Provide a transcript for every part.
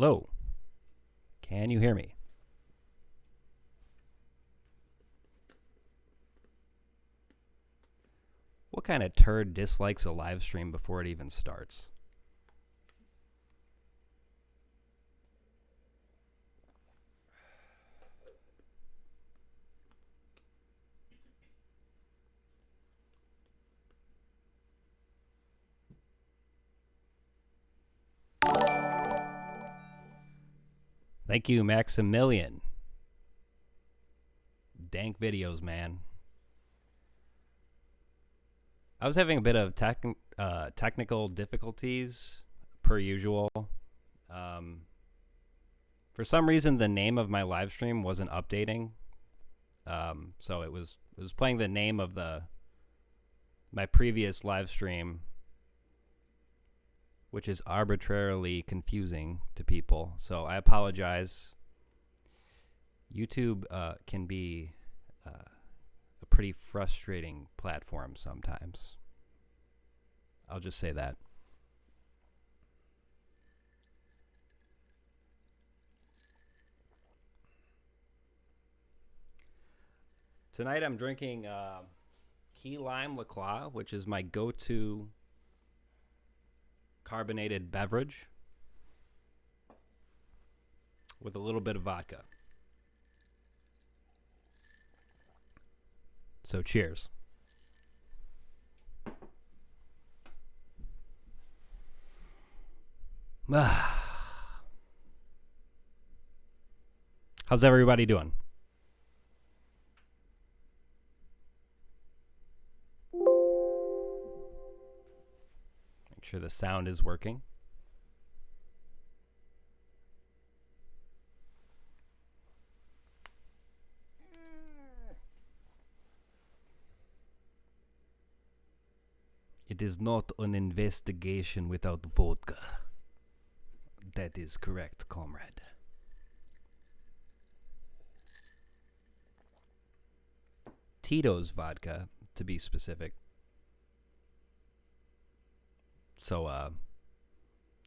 Hello. Can you hear me? What kind of turd dislikes a live stream before it even starts? Thank you, Maximilian. Dank videos, man. I was having a bit of technical difficulties, per usual. For some reason, the name of my live stream wasn't updating, so it was playing the name of my previous live stream, which is arbitrarily confusing to people. So I apologize. YouTube can be a pretty frustrating platform sometimes. I'll just say that. Tonight I'm drinking Key Lime LaCroix, which is my go-to carbonated beverage with a little bit of vodka. So cheers. How's everybody doing? Make sure the sound is working. It is not an investigation without vodka. That is correct, comrade. Tito's vodka, to be specific. So,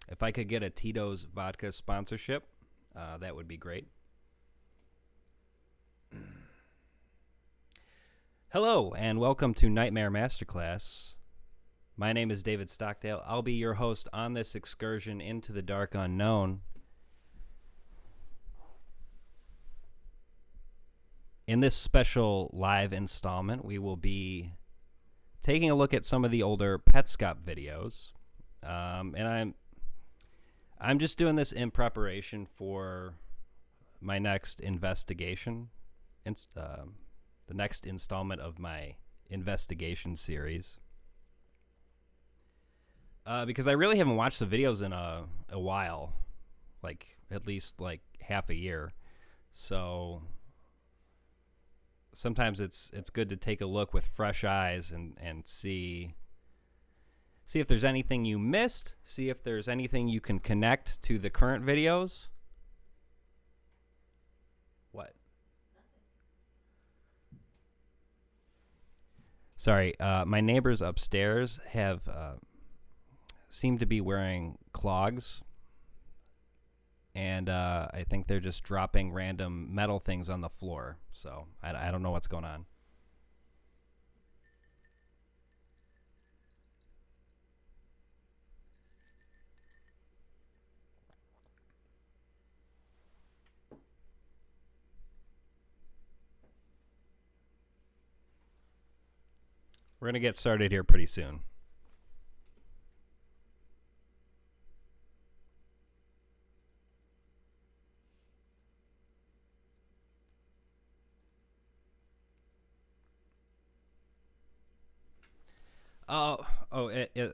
if I could get a Tito's vodka sponsorship, that would be great. Hello, and welcome to Nightmare Masterclass. My name is David Stockdale. I'll be your host on this excursion into the dark unknown. In this special live installment, we will be taking a look at some of the older Petscop videos. And I'm just doing this in preparation for my next investigation, the next installment of my investigation series. Because I really haven't watched the videos in a while, like at least like half a year. So sometimes it's good to take a look with fresh eyes and see if there's anything you missed, see if there's anything you can connect to the current videos. What? Sorry, my neighbors upstairs have seem to be wearing clogs, and I think they're just dropping random metal things on the floor. So I don't know what's going on. We're going to get started here pretty soon.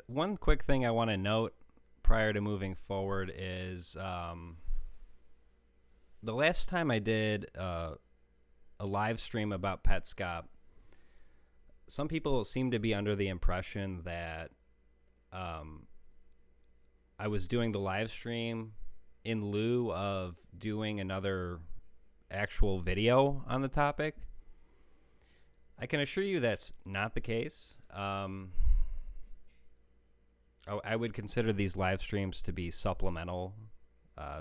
One quick thing I want to note prior to moving forward is the last time I did a live stream about Petscop, some people seem to be under the impression that I was doing the live stream in lieu of doing another actual video on the topic. I can assure you that's not the case. I would consider these live streams to be supplemental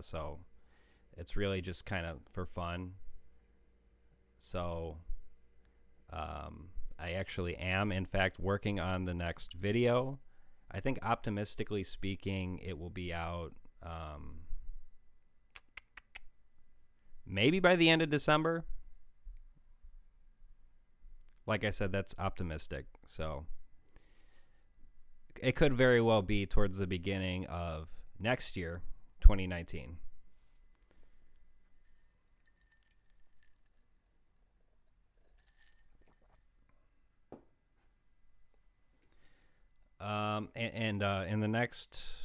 So it's really just kind of for fun. So I actually am, in fact, working on the next video. I think, optimistically speaking, it will be out maybe by the end of December. Like I said, that's optimistic. So it could very well be towards the beginning of next year, 2019. And in the next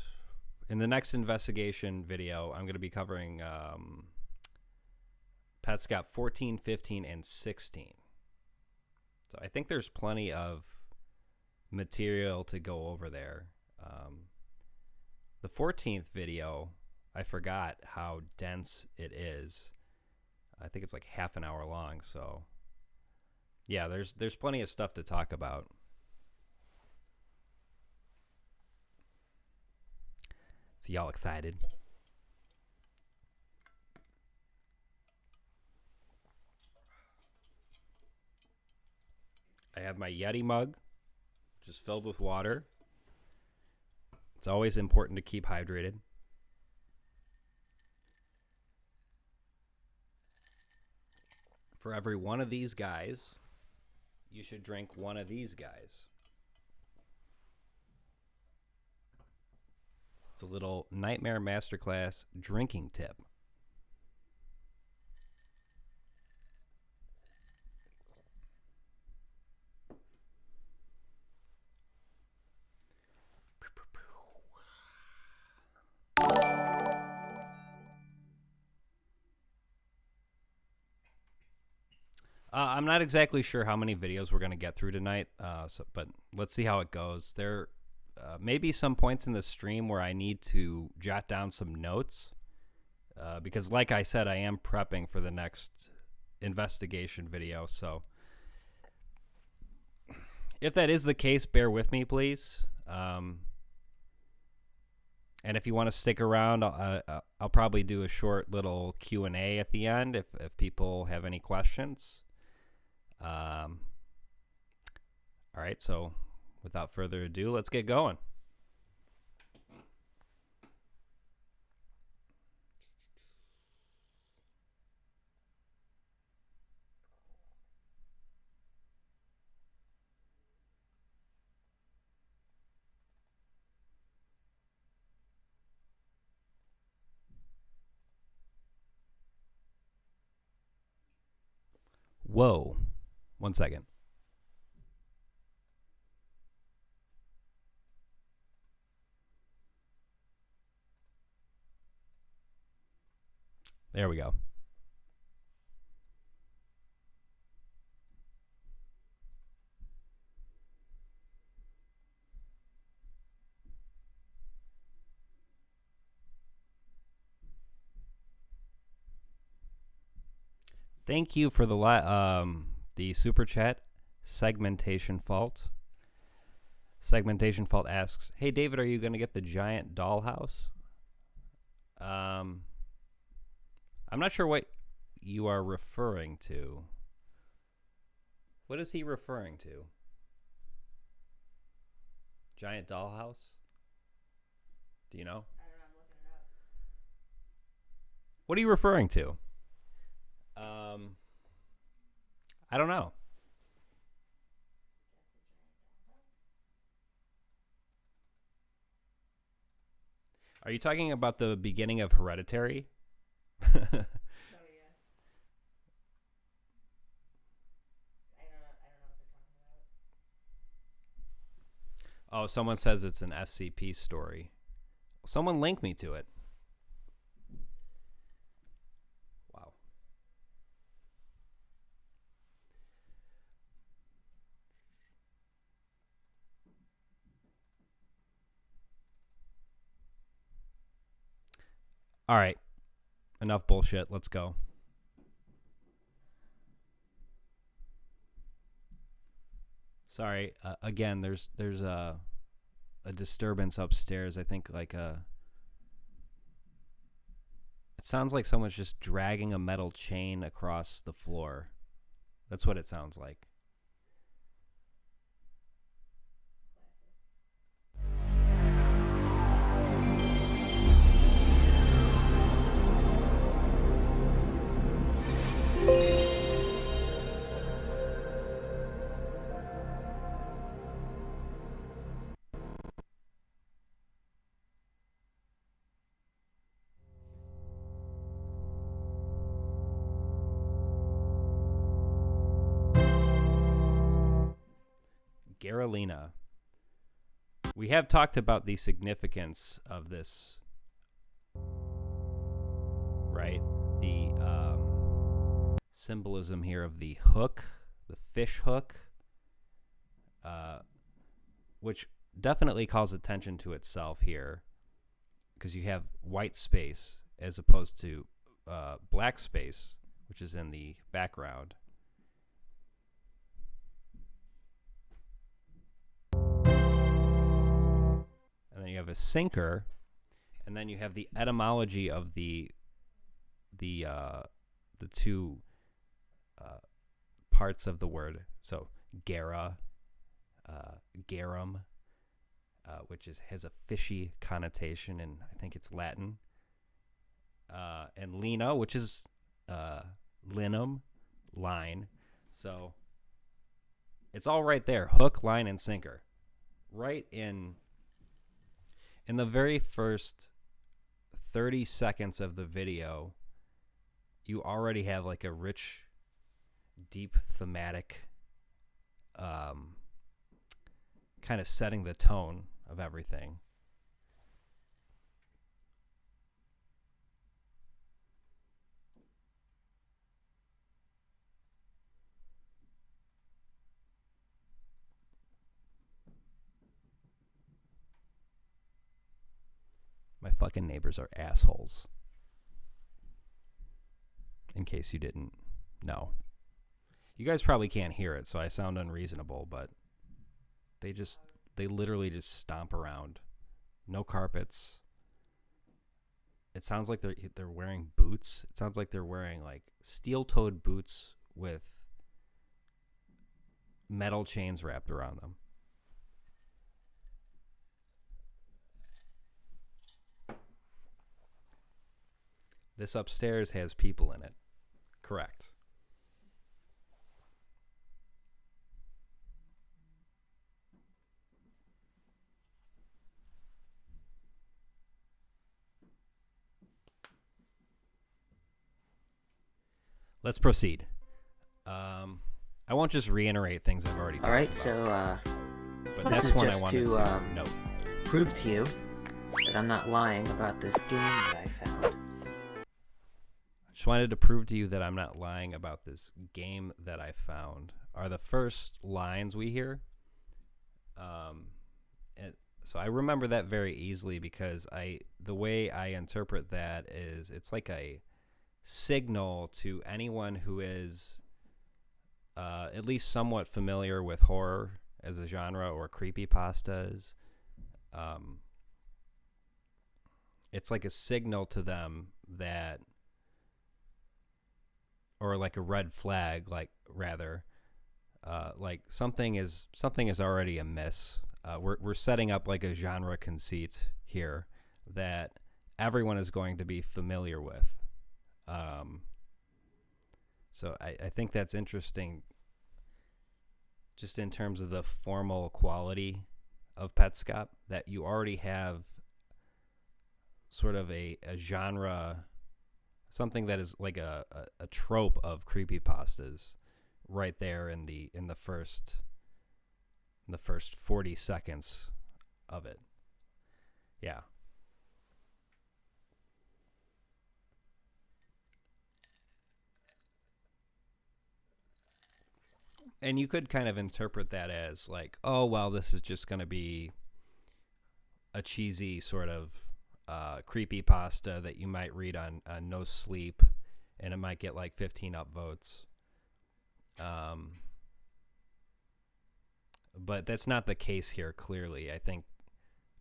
investigation video, I'm going to be covering Petscop 14, 15, and 16. So I think there's plenty of material to go over there. The 14th video, I forgot how dense it is. I think it's like half an hour long. So yeah, there's plenty of stuff to talk about. So y'all excited? I have my Yeti mug, which is filled with water. It's always important to keep hydrated. For every one of these guys, you should drink one of these guys. It's a little Nightmare Masterclass drinking tip. I'm not exactly sure how many videos we're going to get through tonight, but let's see how it goes. There may be some points in the stream where I need to jot down some notes because, like I said, I am prepping for the next investigation video. So if that is the case, bear with me, please. And if you want to stick around, I'll probably do a short little Q&A at the end if people have any questions. All right, so without further ado, let's get going. Whoa. 1 second. There we go. Thank you for the super chat. Segmentation Fault. Segmentation Fault asks, "Hey David, are you going to get the giant dollhouse?" I'm not sure what you are referring to. What is he referring to? Giant dollhouse? Do you know? I don't know. I'm looking it up. What are you referring to? I don't know. Are you talking about the beginning of Hereditary? Oh yeah. I don't know what they're talking about. Oh, someone says it's an SCP story. Someone link me to it. Wow. All right. Enough bullshit. Let's go. Sorry. Again, there's a disturbance upstairs. I think like a It sounds like someone's just dragging a metal chain across the floor. That's what it sounds like. Garalina. We have talked about the significance of this, right? The symbolism here of the hook, the fish hook, which definitely calls attention to itself here, because you have white space as opposed to black space, which is in the background. And then you have a sinker, and then you have the etymology of the two parts of the word. So gara, garum, which has a fishy connotation, and I think it's Latin. And lina, which is linum, line. So it's all right there, hook, line, and sinker. Right in the very first 30 seconds of the video, you already have like a rich, deep thematic kind of setting the tone of everything. My fucking neighbors are assholes. In case you didn't know. You guys probably can't hear it, so I sound unreasonable, but they literally just stomp around. No carpets. It sounds like they're wearing boots. It sounds like they're wearing like steel-toed boots with metal chains wrapped around them. This upstairs has people in it. Correct. Let's proceed. I won't just reiterate things I've already talked about. All right, so but this that's is one I just wanted to to note. prove to you that I'm not lying about this game that I found. I just wanted to prove to you that I'm not lying about this game that I found. Are the first lines we hear. And so I remember that very easily because the way I interpret that is it's like a signal to anyone who is at least somewhat familiar with horror as a genre or creepypastas. It's like a signal to them that, or like a red flag, like rather, like something is already amiss. We're setting up like a genre conceit here that everyone is going to be familiar with. So I think that's interesting just in terms of the formal quality of Petscop, that you already have sort of a genre, something that is like a trope of creepypastas right there in the first 40 seconds of it. Yeah. And you could kind of interpret that as like, oh, well, this is just going to be a cheesy sort of creepypasta that you might read on No Sleep, and it might get like 15 upvotes. But that's not the case here, clearly. I think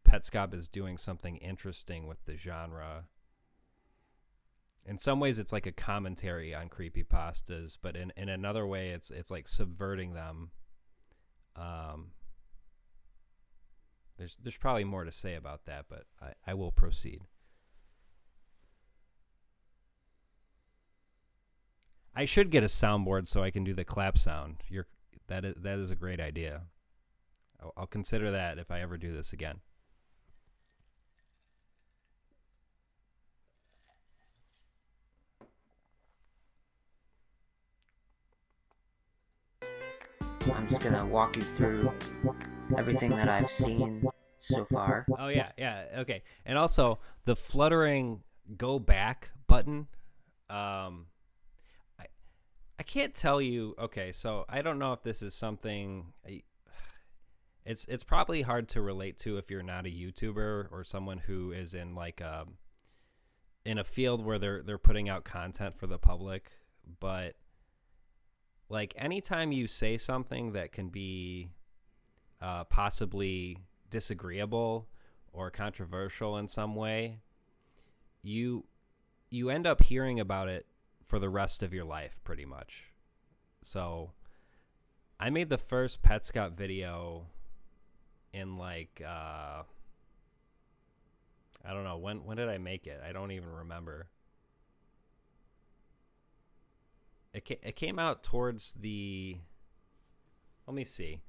Petscop is doing something interesting with the genre in some ways it's like a commentary on creepypastas, but in another way it's like subverting them. There's probably more to say about that, but I will proceed. I should get a soundboard so I can do the clap sound. That is a great idea. I'll consider that if I ever do this again. I'm just gonna walk you through everything that I've seen so far. Oh yeah, okay. And also the fluttering go back button. I can't tell you. Okay, so I don't know if this is something. It's probably hard to relate to if you're not a YouTuber or someone who is in like in a field where they're putting out content for the public, but like anytime you say something that can be possibly disagreeable or controversial in some way, you end up hearing about it for the rest of your life, pretty much. So I made the first Petscop video in like I don't know when did I make it? I don't even remember. It came out towards the, let me see.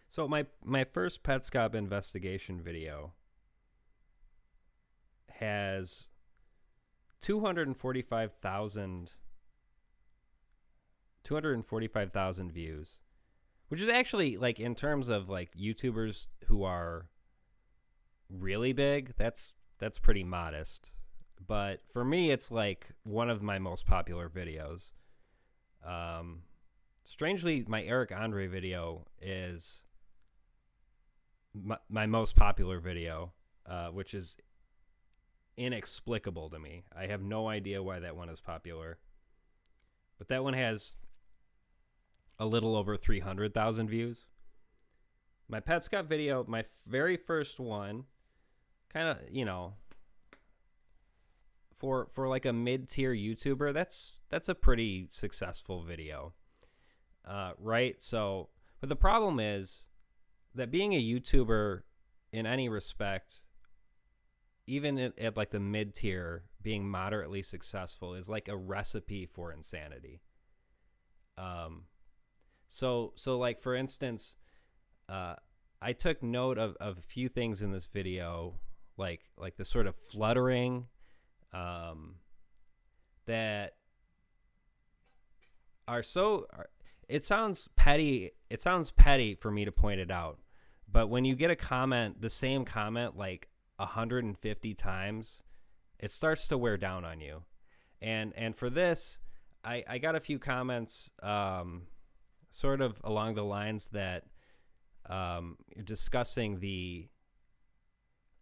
So my first Petscop Investigation video has 245,000 views, which is actually, like, in terms of like YouTubers who are really big, that's pretty modest. But for me, it's like one of my most popular videos. Strangely, my Eric Andre video is my most popular video, which is inexplicable to me. I have no idea why that one is popular. But that one has a little over 300,000 views. My Petscop video, my very first one, kind of, you know, for like a mid-tier YouTuber, that's a pretty successful video. Right? So, but the problem is that being a YouTuber in any respect, even at like the mid-tier, being moderately successful is like a recipe for insanity. So like, for instance, I took note of a few things in this video, like the sort of fluttering, that are so, it sounds petty for me to point it out, but when you get a comment, the same comment like 150 times, it starts to wear down on you. And for this, I got a few comments sort of along the lines that you're discussing the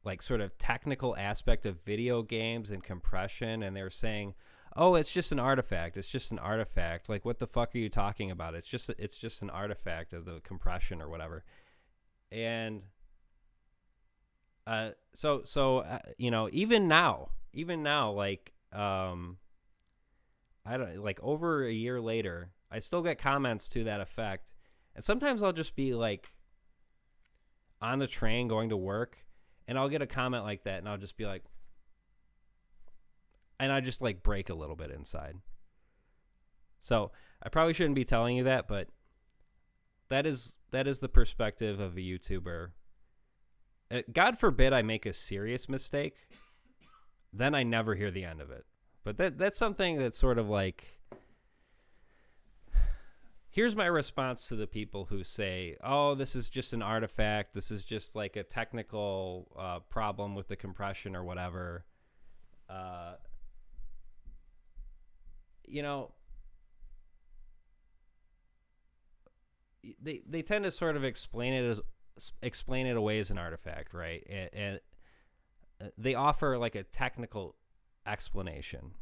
like sort of technical aspect of video games and compression, and they were saying, oh, it's just an artifact. It's just an artifact. Like, what the fuck are you talking about? It's just an artifact of the compression or whatever. And so you know, even now, like I don't, like, over a year later, I still get comments to that effect. And sometimes I'll just be like on the train going to work, and I'll get a comment like that, and I'll just be like, and I just like break a little bit inside. So I probably shouldn't be telling you that, but that is the perspective of a YouTuber. God forbid I make a serious mistake, then I never hear the end of it. But that's something that's sort of like, here's my response to the people who say, oh, this is just an artifact. This is just like a technical problem with the compression or whatever. You know, they tend to sort of explain it away as an artifact, right? And they offer like a technical explanation.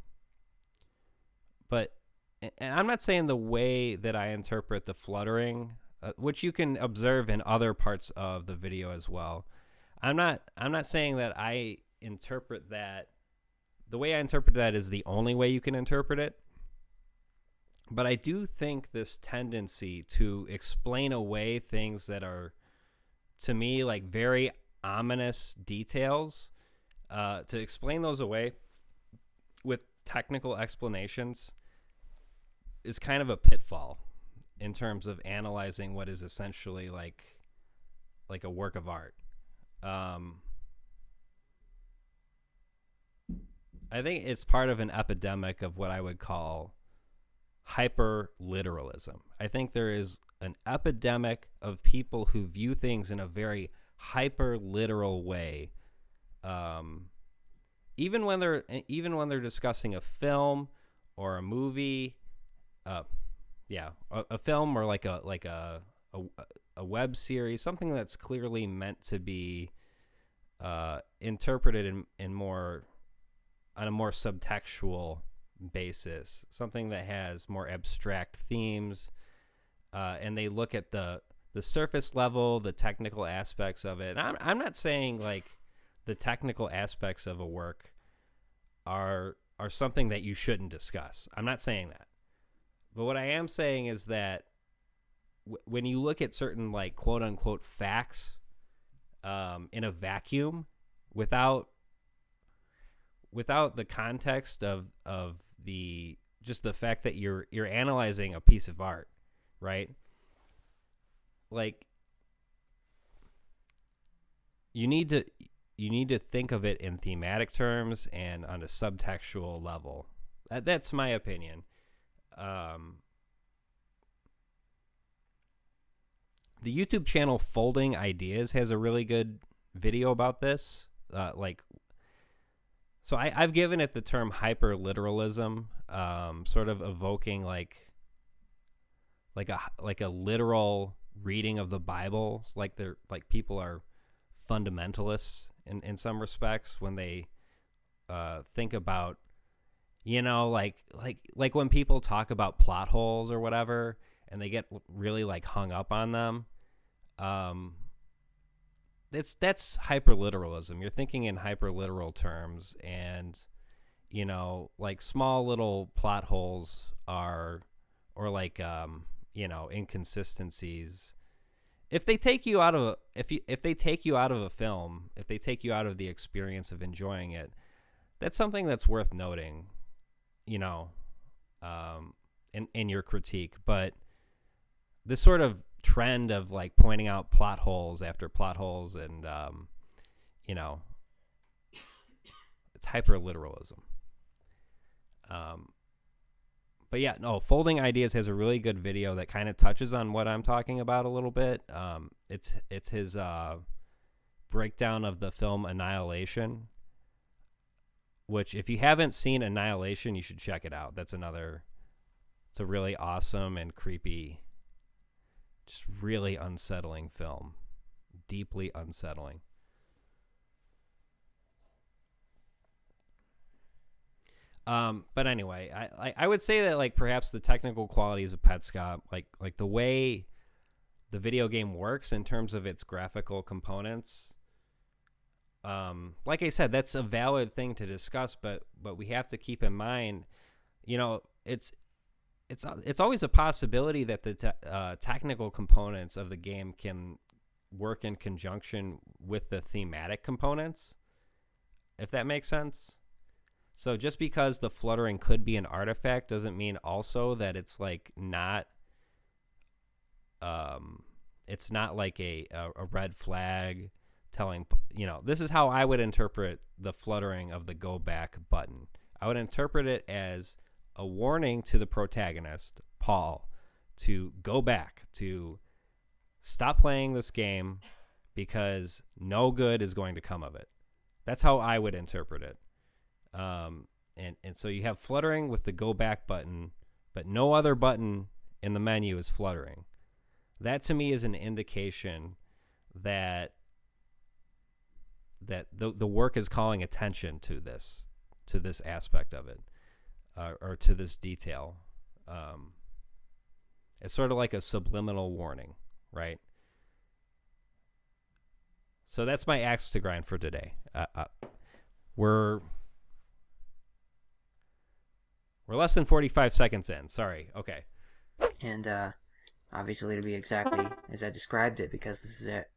But and I'm not saying the way that I interpret the fluttering, which you can observe in other parts of the video as well. I'm not saying that I interpret that the way I interpret that is the only way you can interpret it. But I do think this tendency to explain away things that are, to me, like very ominous details, to explain those away with technical explanations is kind of a pitfall in terms of analyzing what is essentially like a work of art. I think it's part of an epidemic of what I would call hyper literalism. I think there is an epidemic of people who view things in a very hyper literal way. Even when they're discussing a film or a movie, a film or like a web series, something that's clearly meant to be interpreted in more on a more subtextual basis, something that has more abstract themes, and they look at the surface level, the technical aspects of it. And I'm not saying like the technical aspects of a work are something that you shouldn't discuss. I'm not saying that. But what I am saying is that when you look at certain like quote unquote facts in a vacuum without the context of the just the fact that you're analyzing a piece of art, right? Like you need to think of it in thematic terms and on a subtextual level. That's my opinion. The YouTube channel Folding Ideas has a really good video about this. So I've given it the term hyperliteralism, sort of evoking like a literal reading of the Bible. Like people are fundamentalists in some respects when they think about, like when people talk about plot holes or whatever, and they get really like hung up on them. That's hyperliteralism. You're thinking in hyperliteral terms, and like small little plot holes or like inconsistencies. If they take you out of if they take you out of a film, if they take you out of the experience of enjoying it, that's something that's worth noting, in your critique. But this sort of trend of like pointing out plot holes after plot holes and it's hyperliteralism. But yeah, no, Folding Ideas has a really good video that kind of touches on what I'm talking about a little bit. It's his breakdown of the film Annihilation, which if you haven't seen Annihilation, you should check it out. It's a really awesome and creepy, just really unsettling film. Deeply unsettling. But anyway, I would say that like perhaps the technical qualities of Petscop, like the way the video game works in terms of its graphical components, like I said, that's a valid thing to discuss, but we have to keep in mind, it's always a possibility that the technical components of the game can work in conjunction with the thematic components, if that makes sense. So just because the fluttering could be an artifact doesn't mean also that it's like not it's not like a red flag telling, this is how I would interpret the fluttering of the go back button. I would interpret it as a warning to the protagonist, Paul, to go back, to stop playing this game because no good is going to come of it. That's how I would interpret it. And so you have fluttering with the go back button, but no other button in the menu is fluttering. That to me is an indication that the work is calling attention to this aspect of it, or to this detail. it's sort of like a subliminal warning, right? So that's my axe to grind for today. We're less than 45 seconds in. Sorry. Okay. And obviously it'll be exactly as I described it, because this is it.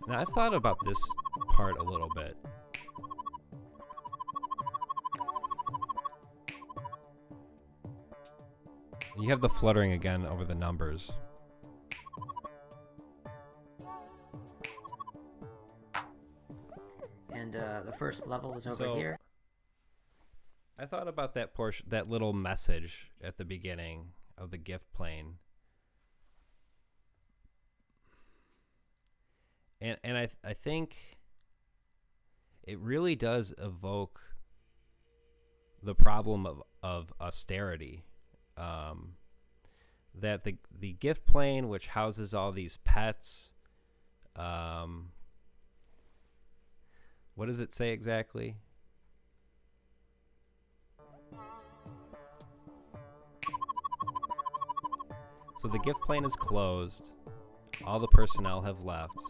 Now, I've thought about this part a little bit. You have the fluttering again over the numbers. And the first level is over here. I thought about that portion, that little message at the beginning of the gift plane. And I think it really does evoke the problem of austerity. That the gift plane, which houses all these pets, what does it say exactly? So the gift plane is closed. All the personnel have left.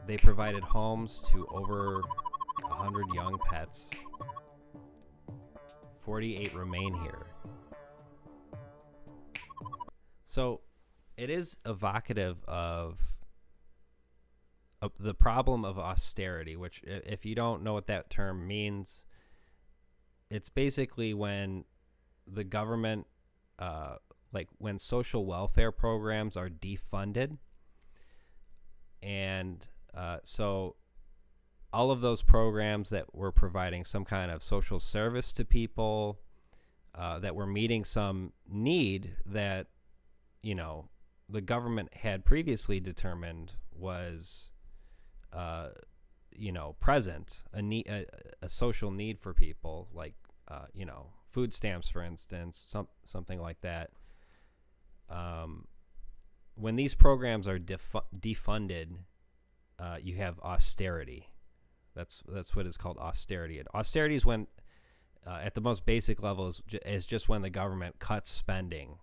They provided homes to over 100 young pets. 48 remain here. So it is evocative of the problem of austerity, which, if you don't know what that term means, it's basically when the government, like when social welfare programs are defunded. And so all of those programs that were providing some kind of social service to people, that were meeting some need that, you know, the government had previously determined was, you know, present, a social need for people, like, you know, food stamps, for instance, something like that. When these programs are defunded, you have austerity. That's what is called austerity. Austerity is when, at the most basic level, is just when the government cuts spending,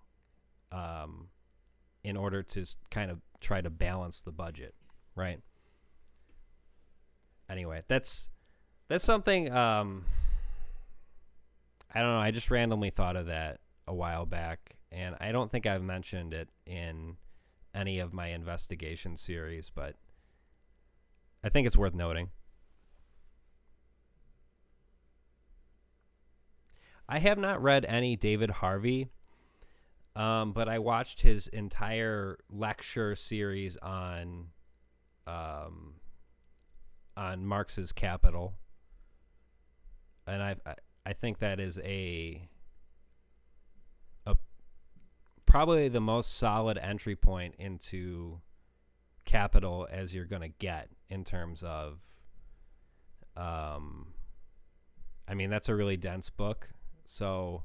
in order to kind of try to balance the budget, right? Anyway, that's something. I don't know. I just randomly thought of that a while back, and I don't think I've mentioned it in any of my investigation series, but I think it's worth noting. I have not read any David Harvey, but I watched his entire lecture series on Marx's Capital, and I think that is a probably the most solid entry point into Capital as you're going to get, in terms of, I mean, that's a really dense book. So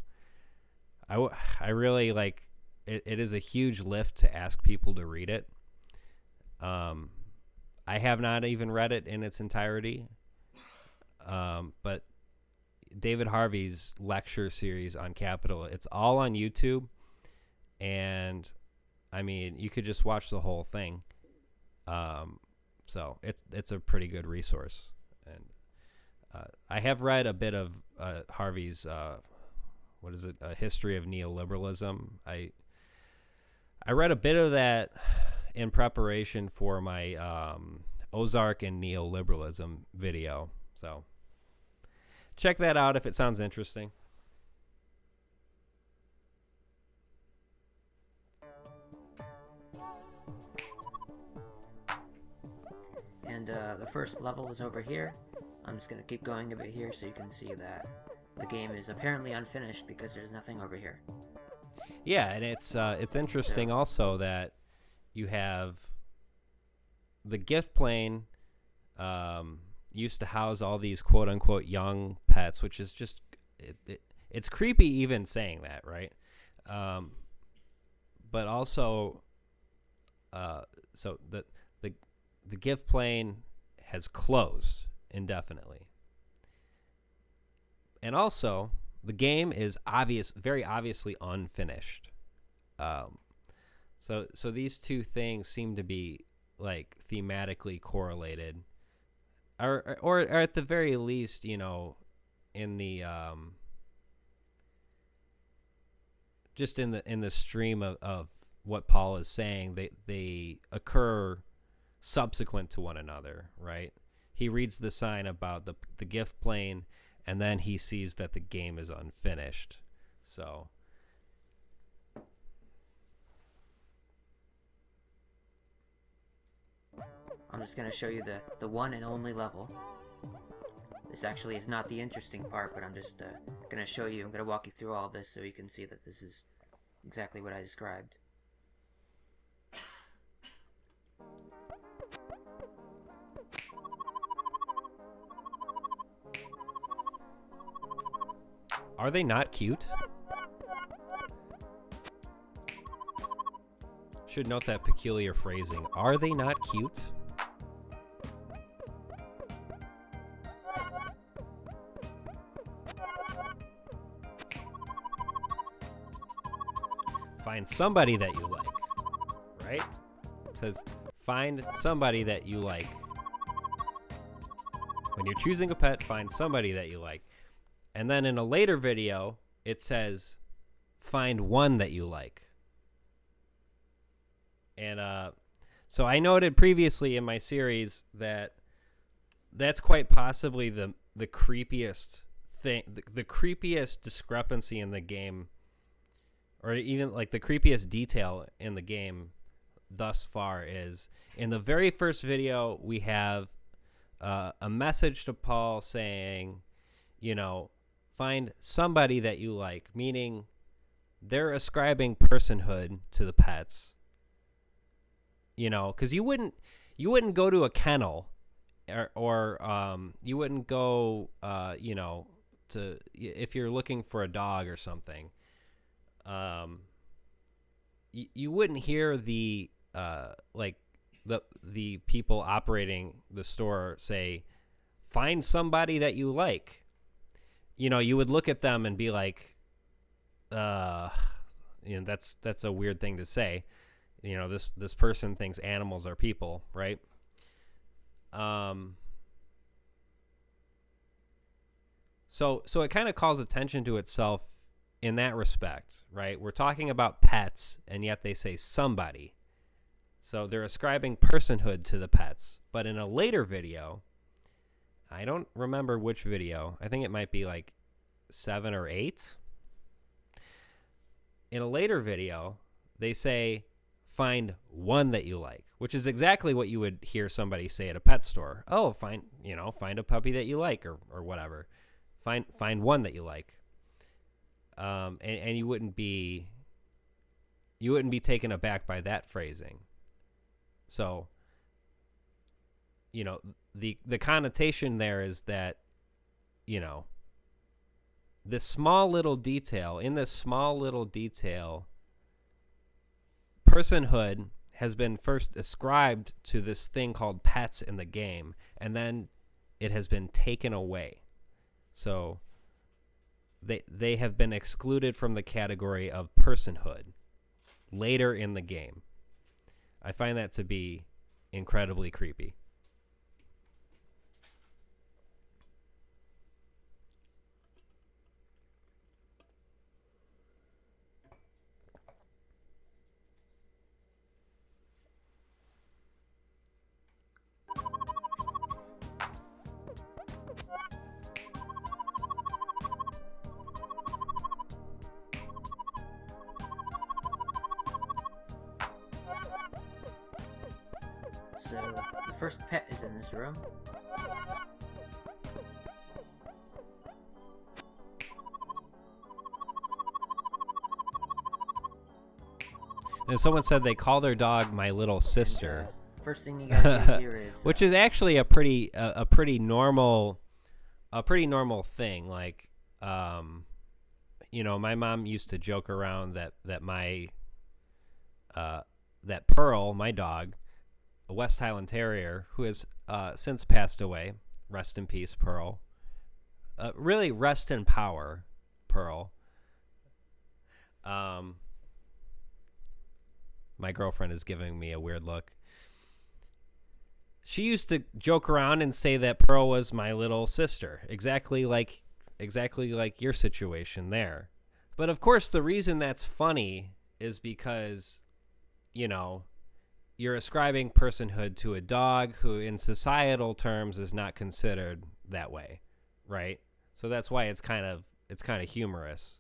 I really like it. It is a huge lift to ask people to read it. I have not even read it in its entirety. But David Harvey's lecture series on Capital, it's all on YouTube. And I mean, you could just watch the whole thing. So it's a pretty good resource. And I have read a bit of Harvey's, what is it? A History of Neoliberalism. I read a bit of that in preparation for my Ozark and Neoliberalism video. So check that out if it sounds interesting. And the first level is over here. I'm just gonna keep going a bit here so you can see that the game is apparently unfinished because there's nothing over here. Yeah, and it's interesting also that you have the gift plane, used to house all these quote unquote young pets, which is just it's creepy even saying that, right? But also, so the gift plane has closed indefinitely, and also the game is very obviously unfinished. So these two things seem to be like thematically correlated, or at the very least, you know, in the just in the stream of what Paul is saying, they occur subsequent to one another, right? He reads the sign about the gift plane, and then he sees that the game is unfinished. So I'm just going to show you the one and only level. This actually is not the interesting part, but I'm just going to show you, I'm going to walk you through all this so you can see that this is exactly what I described. are they not cute? Should note that peculiar phrasing. Are they not cute? Find somebody that you like, right? It says, find somebody that you like. When you're choosing a pet, find somebody that you like. And then in a later video, it says, find one that you like. And so I noted previously in my series that that's quite possibly the creepiest thing, the creepiest discrepancy in the game, or even like the creepiest detail in the game thus far is in the very first video we have a message to Paul saying, you know, find somebody that you like, meaning they're ascribing personhood to the pets. You know, because you wouldn't go to a kennel, or you wouldn't go, you know, to if you're looking for a dog or something. You wouldn't hear the like the people operating the store say, find somebody that you like. You know, you would look at them and be like, you know, that's a weird thing to say. You know, this person thinks animals are people, right? So it kind of calls attention to itself in that respect, right? We're talking about pets, and yet they say somebody. So they're ascribing personhood to the pets. But in a later video, I don't remember which video. I think it might be like 7 or 8. In a later video, they say, find one that you like, which is exactly what you would hear somebody say at a pet store. Oh, find a puppy that you like, or whatever. Find one that you like. And you wouldn't be taken aback by that phrasing. So, you know, the connotation there is that, you know, in this small little detail, personhood has been first ascribed to this thing called pets in the game, and then it has been taken away. So they have been excluded from the category of personhood later in the game. I find that to be incredibly creepy. So, the first pet is in this room. And someone said they call their dog my little sister. first thing you gotta do here is which is actually a pretty normal thing. Like, my mom used to joke around that my that Pearl, my dog, a West Highland Terrier, who has since passed away. Rest in peace, Pearl. Really, rest in power, Pearl. My girlfriend is giving me a weird look. She used to joke around and say that Pearl was my little sister, exactly like your situation there. But of course, the reason that's funny is because, you're ascribing personhood to a dog who, in societal terms, is not considered that way, right? So that's why it's kind of humorous.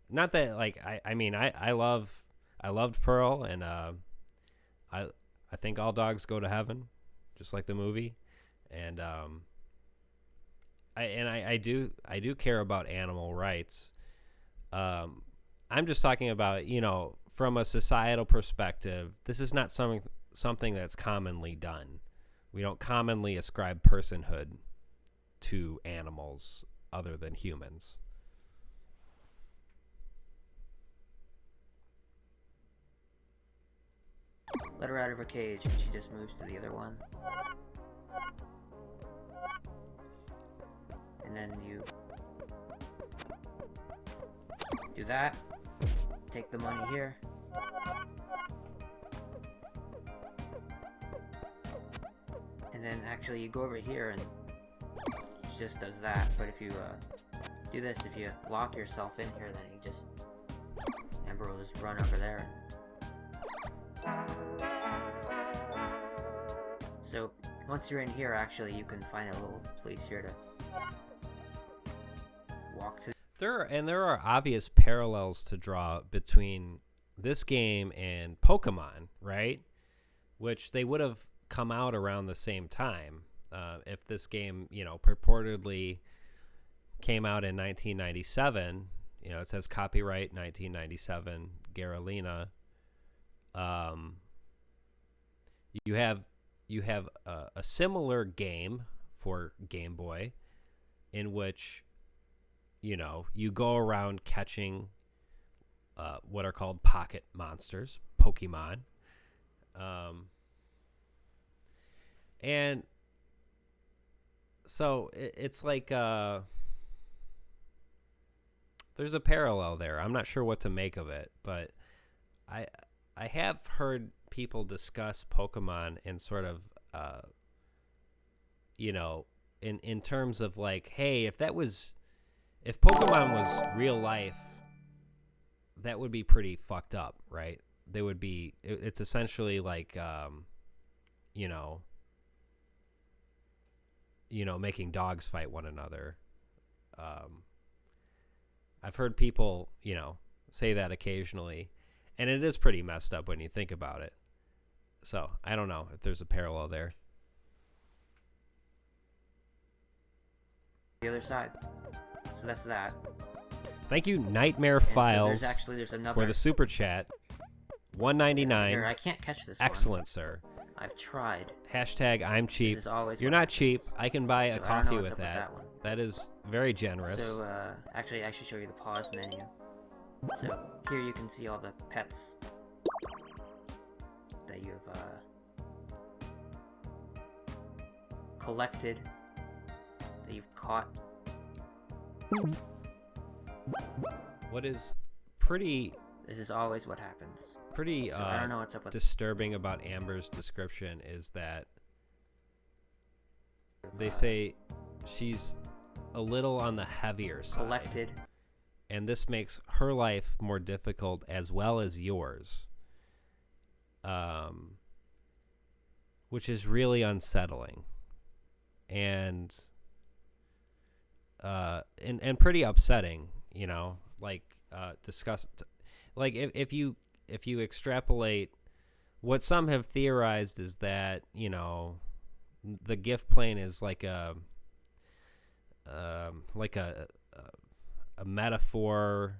Not that I loved Pearl, and I think all dogs go to heaven, just like the movie, and I do care about animal rights. I'm just talking about, from a societal perspective, this is not something that's commonly done. We don't commonly ascribe personhood to animals other than humans. let her out of her cage and she just moves to the other one. And then you do that. Take the money here. And then actually you go over here and she just does that. But if you do this, if you lock yourself in here, then you just Amber will just run over there. So once you're in here, actually you can find a little place here to walk to. There are obvious parallels to draw between this game and Pokemon, right? Which they would have come out around the same time. If this game, purportedly came out in 1997, it says copyright 1997, Garalina. You have a similar game for Game Boy in which you go around catching what are called pocket monsters, Pokemon. And so it's like there's a parallel there. I'm not sure what to make of it, but I have heard people discuss Pokemon in sort of in terms of like, hey, if Pokemon was real life, that would be pretty fucked up, right? They would be. It's essentially like, making dogs fight one another. I've heard people, say that occasionally, and it is pretty messed up when you think about it. So I don't know if there's a parallel there. The other side. So that's that. Thank you, Nightmare And Files, so there's another for the super chat. $1.99. Here, I can't catch this Excellent, sir. one. I've tried. Hashtag I'm cheap. This is always You're what not happens. cheap. I can buy So a I don't know coffee what's with up with that. that one. That is very generous. So, actually, I should show you the pause menu. So, here you can see all the pets that you've, collected, that you've caught. What is pretty This is always what happens. So, I don't know what's up with disturbing about Amber's description is that they say she's a little on the heavier side. collected. And this makes her life more difficult as well as yours. Which is really unsettling. And pretty upsetting, like if you extrapolate, what some have theorized is that, the gift plane is like a metaphor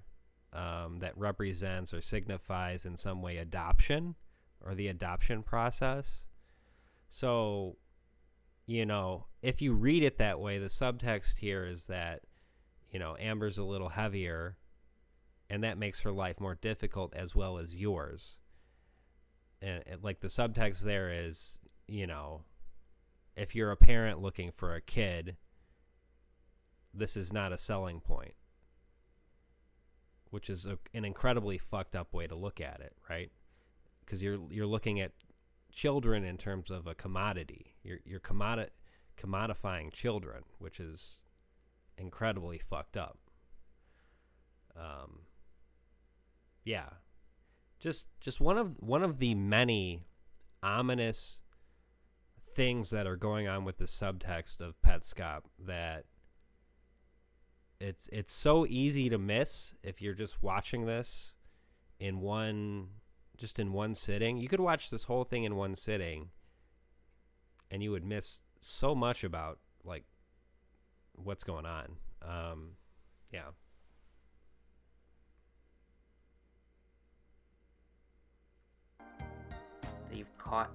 that represents or signifies in some way adoption or the adoption process. So, if you read it that way, the subtext here is that, Amber's a little heavier, and that makes her life more difficult as well as yours. And like the subtext there is, if you're a parent looking for a kid, this is not a selling point, which is an incredibly fucked up way to look at it, right? Because you're looking at children in terms of a commodity. You're commodifying children, which is incredibly fucked up. Yeah, just one of the many ominous things that are going on with the subtext of Petscop that it's so easy to miss if you're just watching this in one sitting. You could watch this whole thing in one sitting and you would miss so much about like what's going on. Yeah. That you've caught.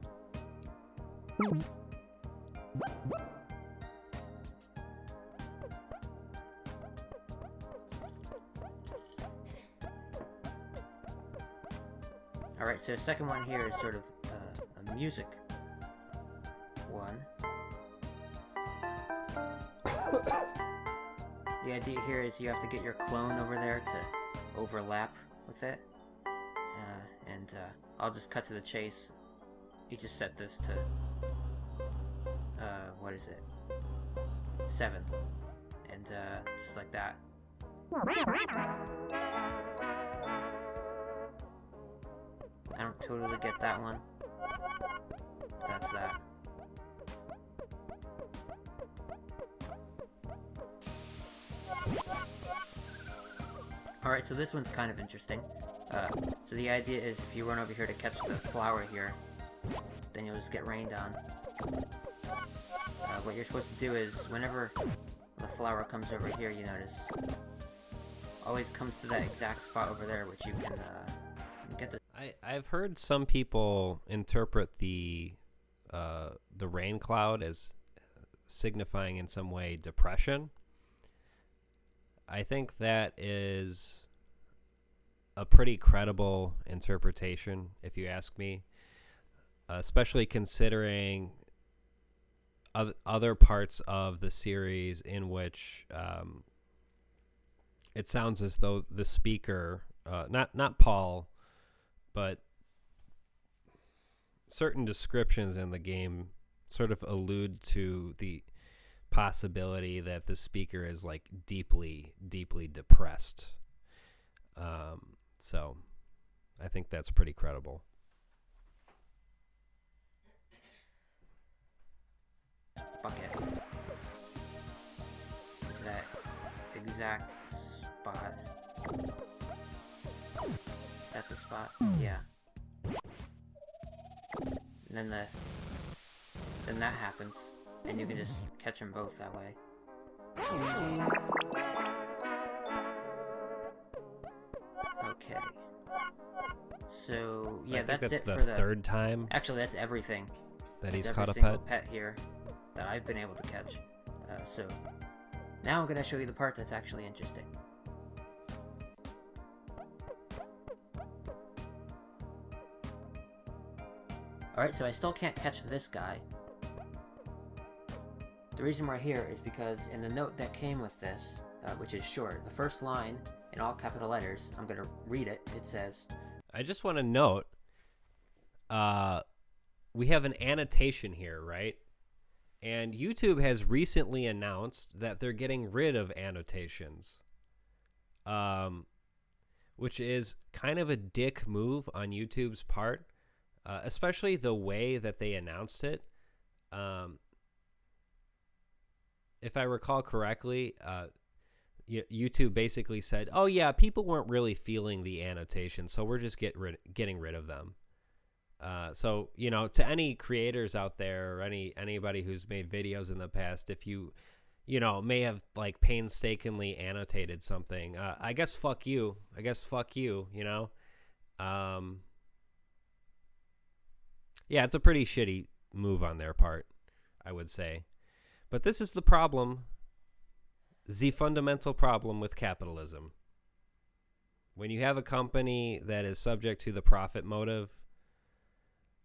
Alright, so the second one here is sort of a music one. The idea here is you have to get your clone over there to overlap with it. And I'll just cut to the chase. You just set this to, what is it? 7. And just like that. I don't totally get that one. That's that. Alright, so this one's kind of interesting. So the idea is if you run over here to catch the flower here, then you'll just get rained on. What you're supposed to do is, whenever the flower comes over here, you notice, always comes to that exact spot over there, which you can get the... I've heard some people interpret the rain cloud as signifying in some way depression. I think that is a pretty credible interpretation, if you ask me, especially considering other parts of the series in which it sounds as though the speaker, not Paul, but certain descriptions in the game sort of allude to the possibility that the speaker is like deeply, deeply depressed. So I think that's pretty credible. bucket to that exact spot. That's the spot? Yeah. And then that happens, and you can just catch them both that way. Okay. So yeah, that's it the for the third time. Actually, that's everything. That he's that's caught a every single pet. pet here that I've been able to catch. So now I'm gonna show you the part that's actually interesting. Alright, so I still can't catch this guy. The reason we're here is because in the note that came with this, which is short, the first line in all capital letters, I'm gonna read it. It says, I just want to note, we have an annotation here, right? And YouTube has recently announced that they're getting rid of annotations, which is kind of a dick move on YouTube's part, especially the way that they announced it. If I recall correctly, YouTube basically said, oh yeah, people weren't really feeling the annotation, so we're just getting rid of them. So, you know, to any creators out there or anybody who's made videos in the past, if you may have like painstakingly annotated something, I guess fuck you, you know? Yeah, it's a pretty shitty move on their part, I would say. But this is the problem, the fundamental problem with capitalism. When you have a company that is subject to the profit motive,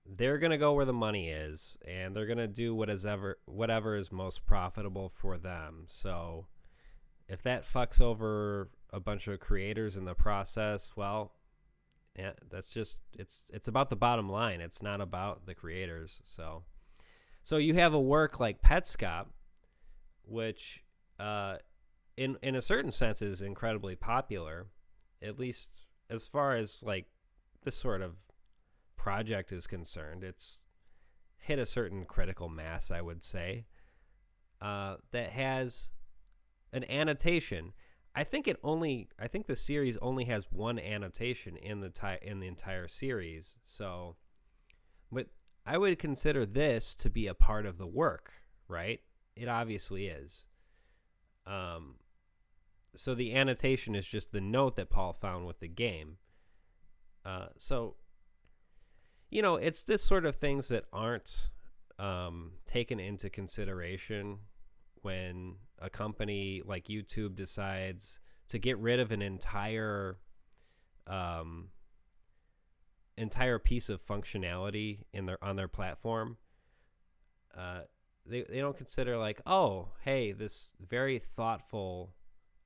they're going to go where the money is, and they're going to do whatever is most profitable for them. So if that fucks over a bunch of creators in the process, well, yeah, that's just it's about the bottom line. It's not about the creators. So you have a work like Petscop, which in a certain sense is incredibly popular, at least as far as like this sort of project is concerned. It's hit a certain critical mass, I would say, that has an annotation. I think the series only has one annotation in the entire series. So, but I would consider this to be a part of the work, right? It obviously is. So the annotation is just the note that Paul found with the game. So, it's this sort of things that aren't taken into consideration when a company like YouTube decides to get rid of an entire piece of functionality on their platform. They don't consider like, oh, hey, this very thoughtful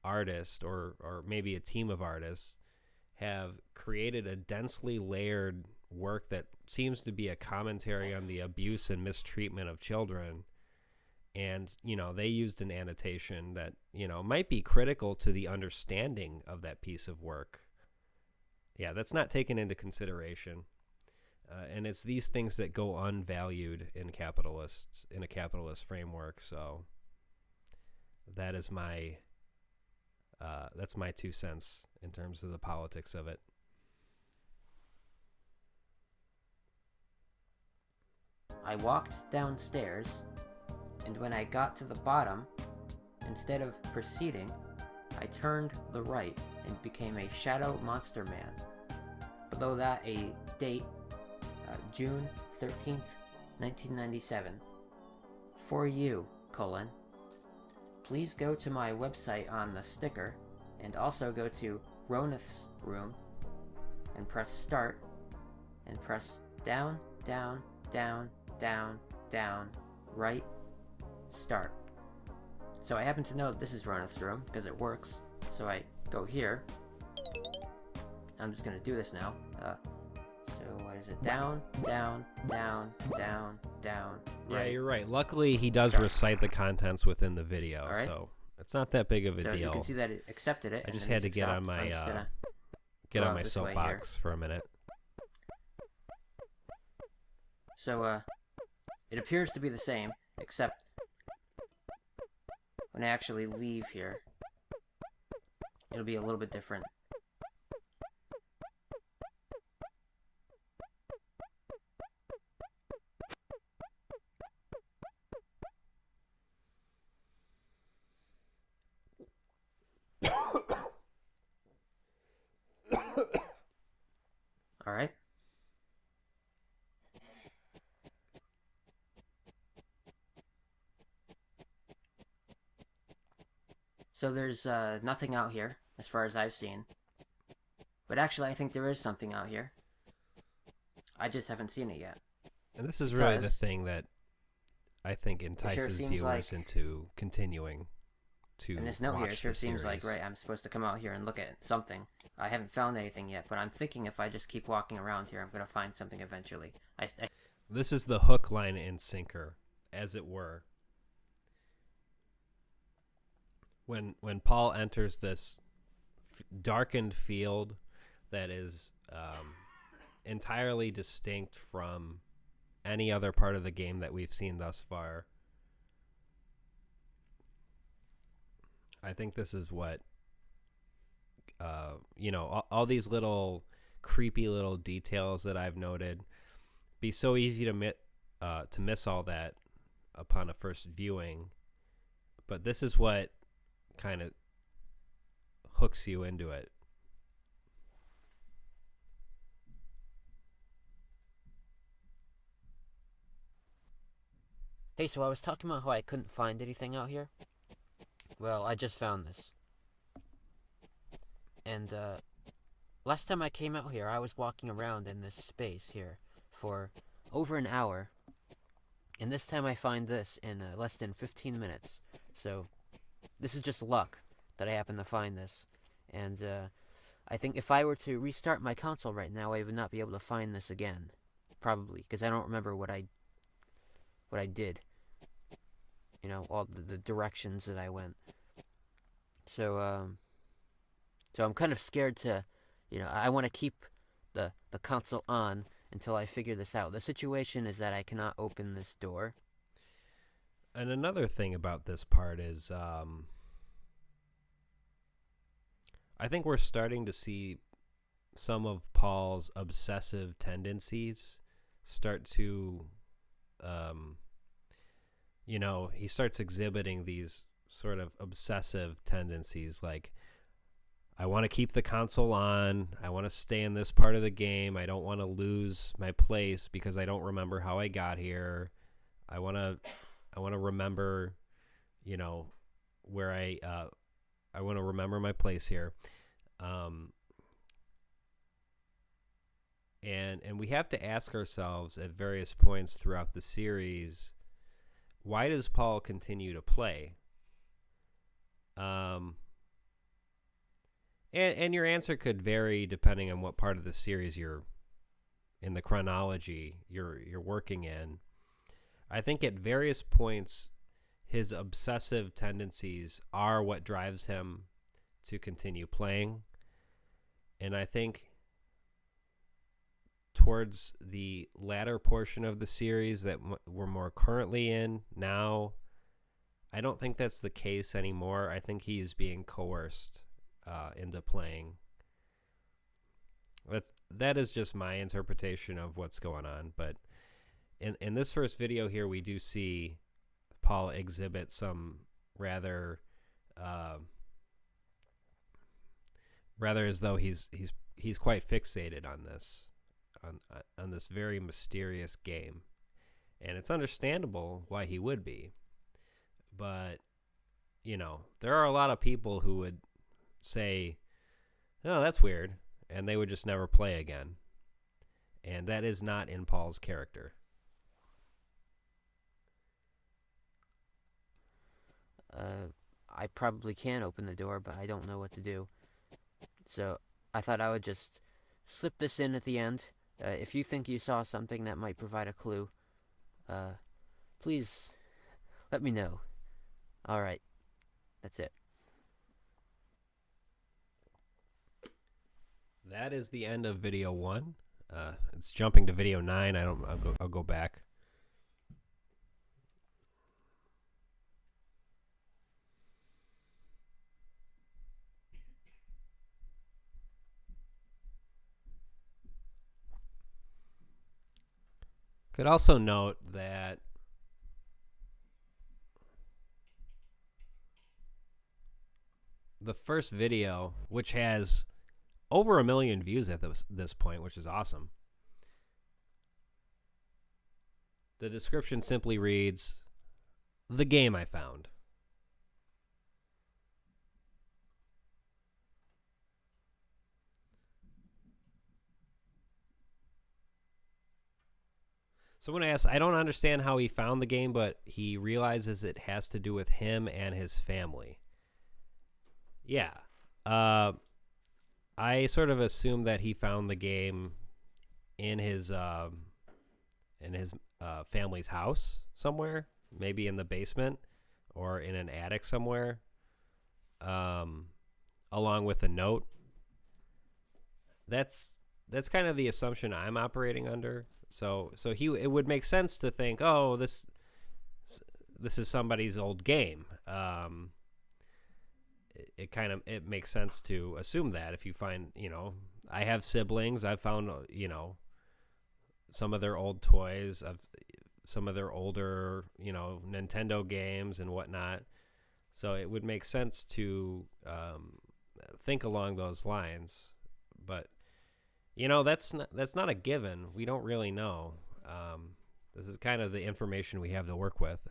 artist or maybe a team of artists have created a densely layered work that seems to be a commentary on the abuse and mistreatment of children. And, they used an annotation that, might be critical to the understanding of that piece of work. Yeah, that's not taken into consideration. And it's these things that go unvalued in a capitalist framework. So that is that's my 2 cents in terms of the politics of it. I walked downstairs, and when I got to the bottom, instead of proceeding, I turned the right and became a shadow monster man. Below that, a date, June 13th, 1997. For you, : please go to my website on the sticker, and also go to Ronith's room, and press start, and press down, down, down, down, down, right, start. So I happen to know that this is Ronith's room because it works. So I go here. I'm just gonna do this now. So what is it? Down, down, down, down, down. Yeah, right. you're right. Luckily, he does Start. recite the contents within the video, All right. so it's not that big of a So deal. you can see that it accepted it. I and just then had to it's get on accept. my I'm just gonna get go on out my this way soapbox for a minute. So it appears to be the same, except when I actually leave here, it'll be a little bit different. All right. So there's nothing out here, as far as I've seen. But actually, I think there is something out here. I just haven't seen it yet. And this is really the Because thing that I think entices seems viewers like- into continuing to And this note watch here, it sure the seems like, series. right, I'm supposed to come out here and look at something. I haven't found anything yet, but I'm thinking if I just keep walking around here, I'm going to find something eventually. This is the hook, line, and sinker, as it were. When Paul enters this darkened field that is entirely distinct from any other part of the game that we've seen thus far, I think this is what all these little creepy little details that I've noted. Be so easy to miss all that upon a first viewing, but this is what kind of hooks you into it. Hey, so I was talking about how I couldn't find anything out here. Well, I just found this. And, last time I came out here, I was walking around in this space here for over an hour. And this time I find this in less than 15 minutes. So, this is just luck that I happen to find this. And, I think if I were to restart my console right now, I would not be able to find this again. Probably, because I don't remember what I did. You know, all the directions that I went. So I'm kind of scared to, I want to keep the console on until I figure this out. The situation is that I cannot open this door. And another thing about this part is, I think we're starting to see some of Paul's obsessive tendencies start to, he starts exhibiting these sort of obsessive tendencies, like, I want to keep the console on, I want to stay in this part of the game, I don't want to lose my place because I don't remember how I got here, I want to remember, where I want to remember my place here. And we have to ask ourselves at various points throughout the series, why does Paul continue to play? And your answer could vary depending on what part of the series you're in, the chronology you're working in. I think at various points his obsessive tendencies are what drives him to continue playing. And I think towards the latter portion of the series that we're more currently in now, I don't think that's the case anymore. I think he's being coerced into playing. That is just my interpretation of what's going on. But in this first video here, we do see Paul exhibit some rather as though he's quite fixated on this very mysterious game, and it's understandable why he would be. But there are a lot of people who would say, "Oh, that's weird," and they would just never play again. And that is not in Paul's character. I probably can open the door, but I don't know what to do. So I thought I would just slip this in at the end. If you think you saw something that might provide a clue, please let me know. Alright, that's it. That is the end of video 1. It's jumping to video 9. I'll go back. Could also note that the first video, which has over 1 million views at this point, which is awesome, the description simply reads, "The game I found." Someone asks, I don't understand how he found the game, but he realizes it has to do with him and his family. Yeah. I sort of assume that he found the game in his family's house somewhere, maybe in the basement or in an attic somewhere, along with a note. That's kind of the assumption I'm operating under. So it would make sense to think, oh, this is somebody's old game. It makes sense to assume that if you find, I have siblings, I've found, some of their old toys, of some of their older, Nintendo games and whatnot. So it would make sense to think along those lines, but that's not a given. We don't really know. This is kind of the information we have to work with.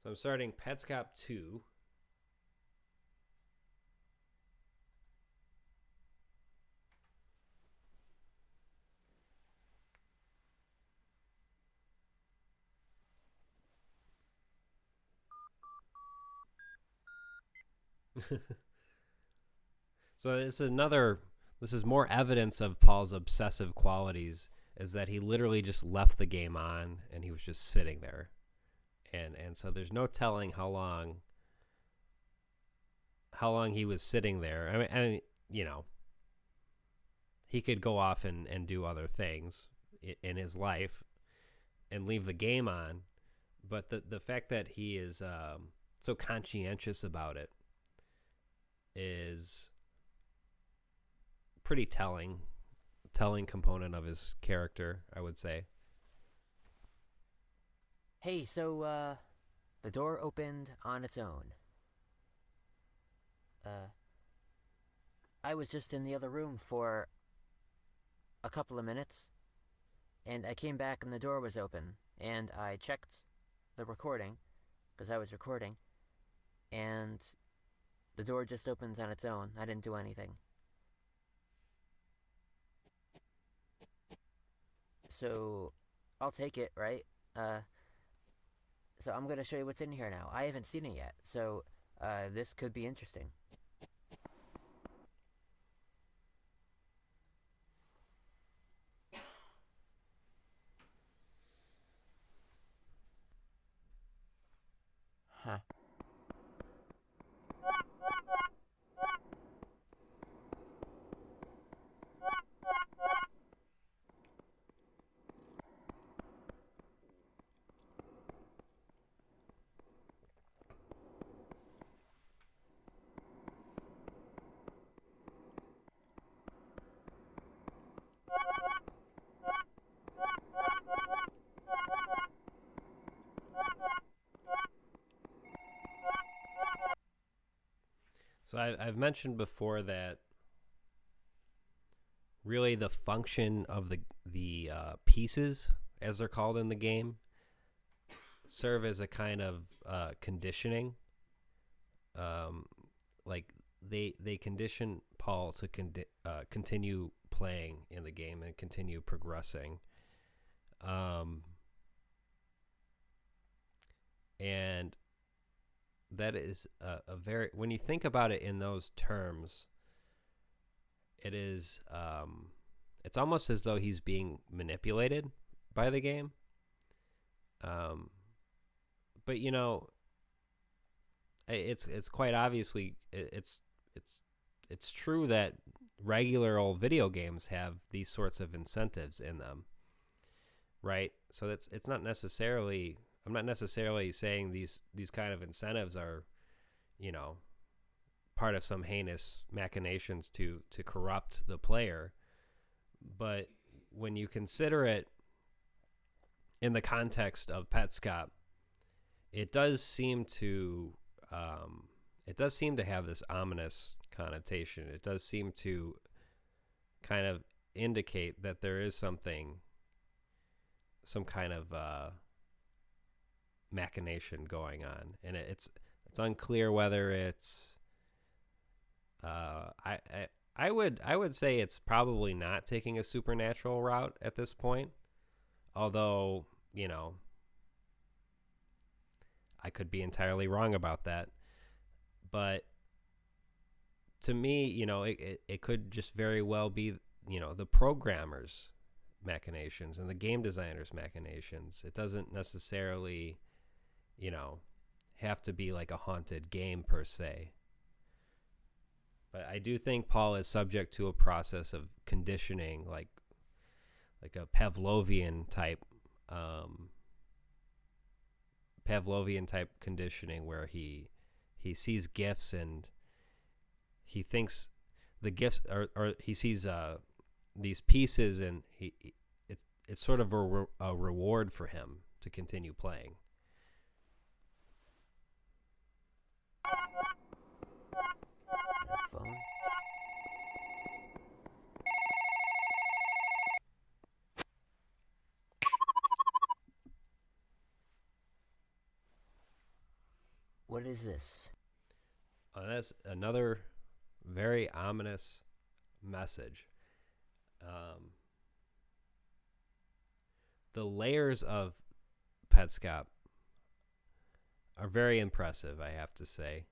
So I'm starting Petscop 2. So this is more evidence of Paul's obsessive qualities, is that he literally just left the game on and he was just sitting there. And so there's no telling how long he was sitting there. I mean, you know, he could go off and do other things in his life and leave the game on, but the fact that he is so conscientious about it is pretty telling component of his character, I would say. Hey, so, the door opened on its own. I was just in the other room for a couple of minutes, and I came back and the door was open, and I checked the recording, because I was recording, and the door just opens on its own. I didn't do anything. So, I'll take it, right? So I'm gonna show you what's in here now. I haven't seen it yet, so, this could be interesting. Huh. So I've mentioned before that really the function of the pieces, as they're called in the game, serve as a kind of conditioning. Like they condition Paul to continue playing in the game and continue progressing. And that is a very, when you think about it in those terms, it is it's almost as though he's being manipulated by the game. But you know, it's quite obviously it's true that regular old video games have these sorts of incentives in them, right? So it's not necessarily, I'm not necessarily saying these kind of incentives are, you know, part of some heinous machinations to corrupt the player, but when you consider it in the context of Petscop, it does seem to have this ominous connotation. It does seem to kind of indicate that there is some kind of machination going on, and it's unclear whether it's I would say it's probably not taking a supernatural route at this point, although, you know, I could be entirely wrong about that. But to me, you know, it could just very well be, you know, the programmers' machinations and the game designers' machinations. It doesn't necessarily, you know, have to be like a haunted game per se. But I do think Paul is subject to a process of conditioning, like a Pavlovian type conditioning, where he sees gifts and he thinks the gifts or he sees these pieces, and it's sort of a reward for him to continue playing. Phone. What is this? That's another very ominous message. The layers of Petscop are very impressive, I have to say.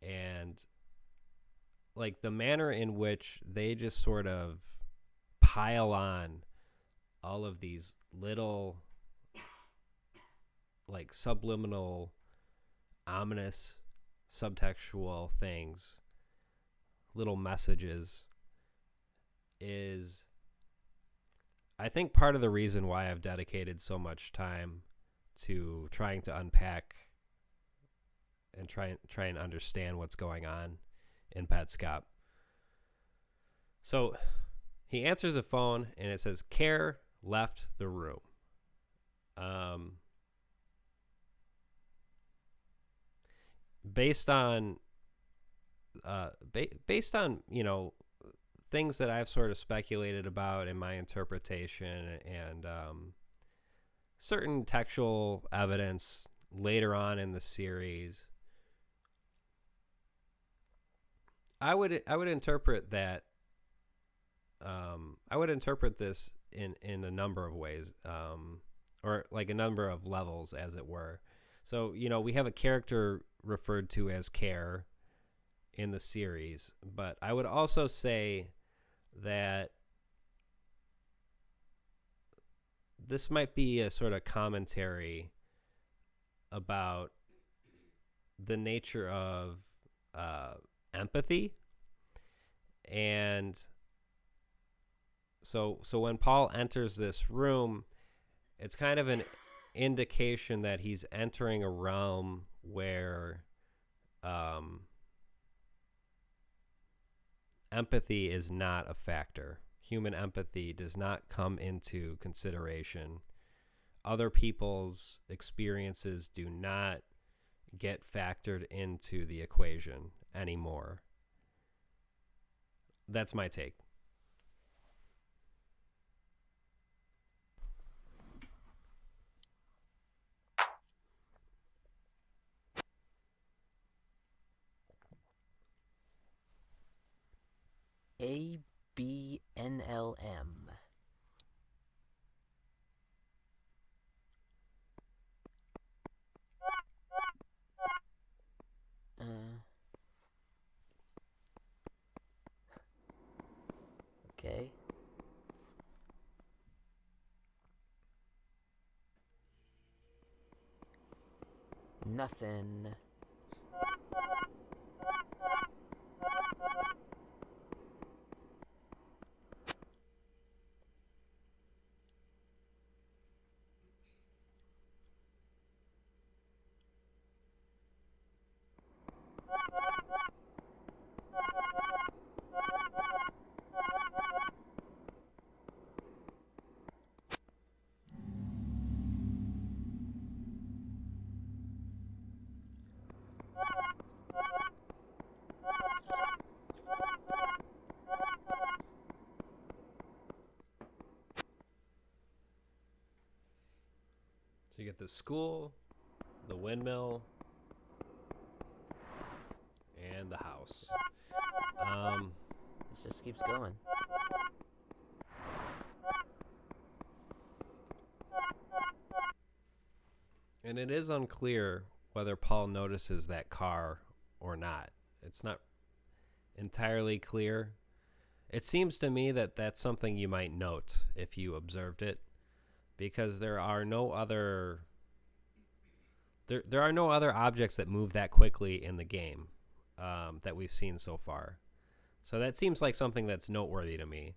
And like the manner in which they just sort of pile on all of these little like subliminal, ominous, subtextual things, little messages, is I think part of the reason why I've dedicated so much time to trying to unpack and try and understand what's going on in Petscop. So he answers the phone and it says Care left the room. Based on things that I've sort of speculated about in my interpretation and certain textual evidence later on in the series, I would interpret that. I would interpret this in a number of ways, or like a number of levels, as it were. So we have a character referred to as Care in the series, but I would also say that this might be a sort of commentary about the nature of empathy. And so when Paul enters this room, it's kind of an indication that he's entering a realm where empathy is not a factor. Human empathy does not come into consideration. Other people's experiences do not get factored into the equation anymore. That's my take. ABNLM. Okay. Nothing. So you get the school, the windmill, and the house. This just keeps going. And it is unclear whether Paul notices that car or not. It's not entirely clear. It seems to me that that's something you might note if you observed it, because there are no other objects that move that quickly in the game that we've seen so far. So that seems like something that's noteworthy to me.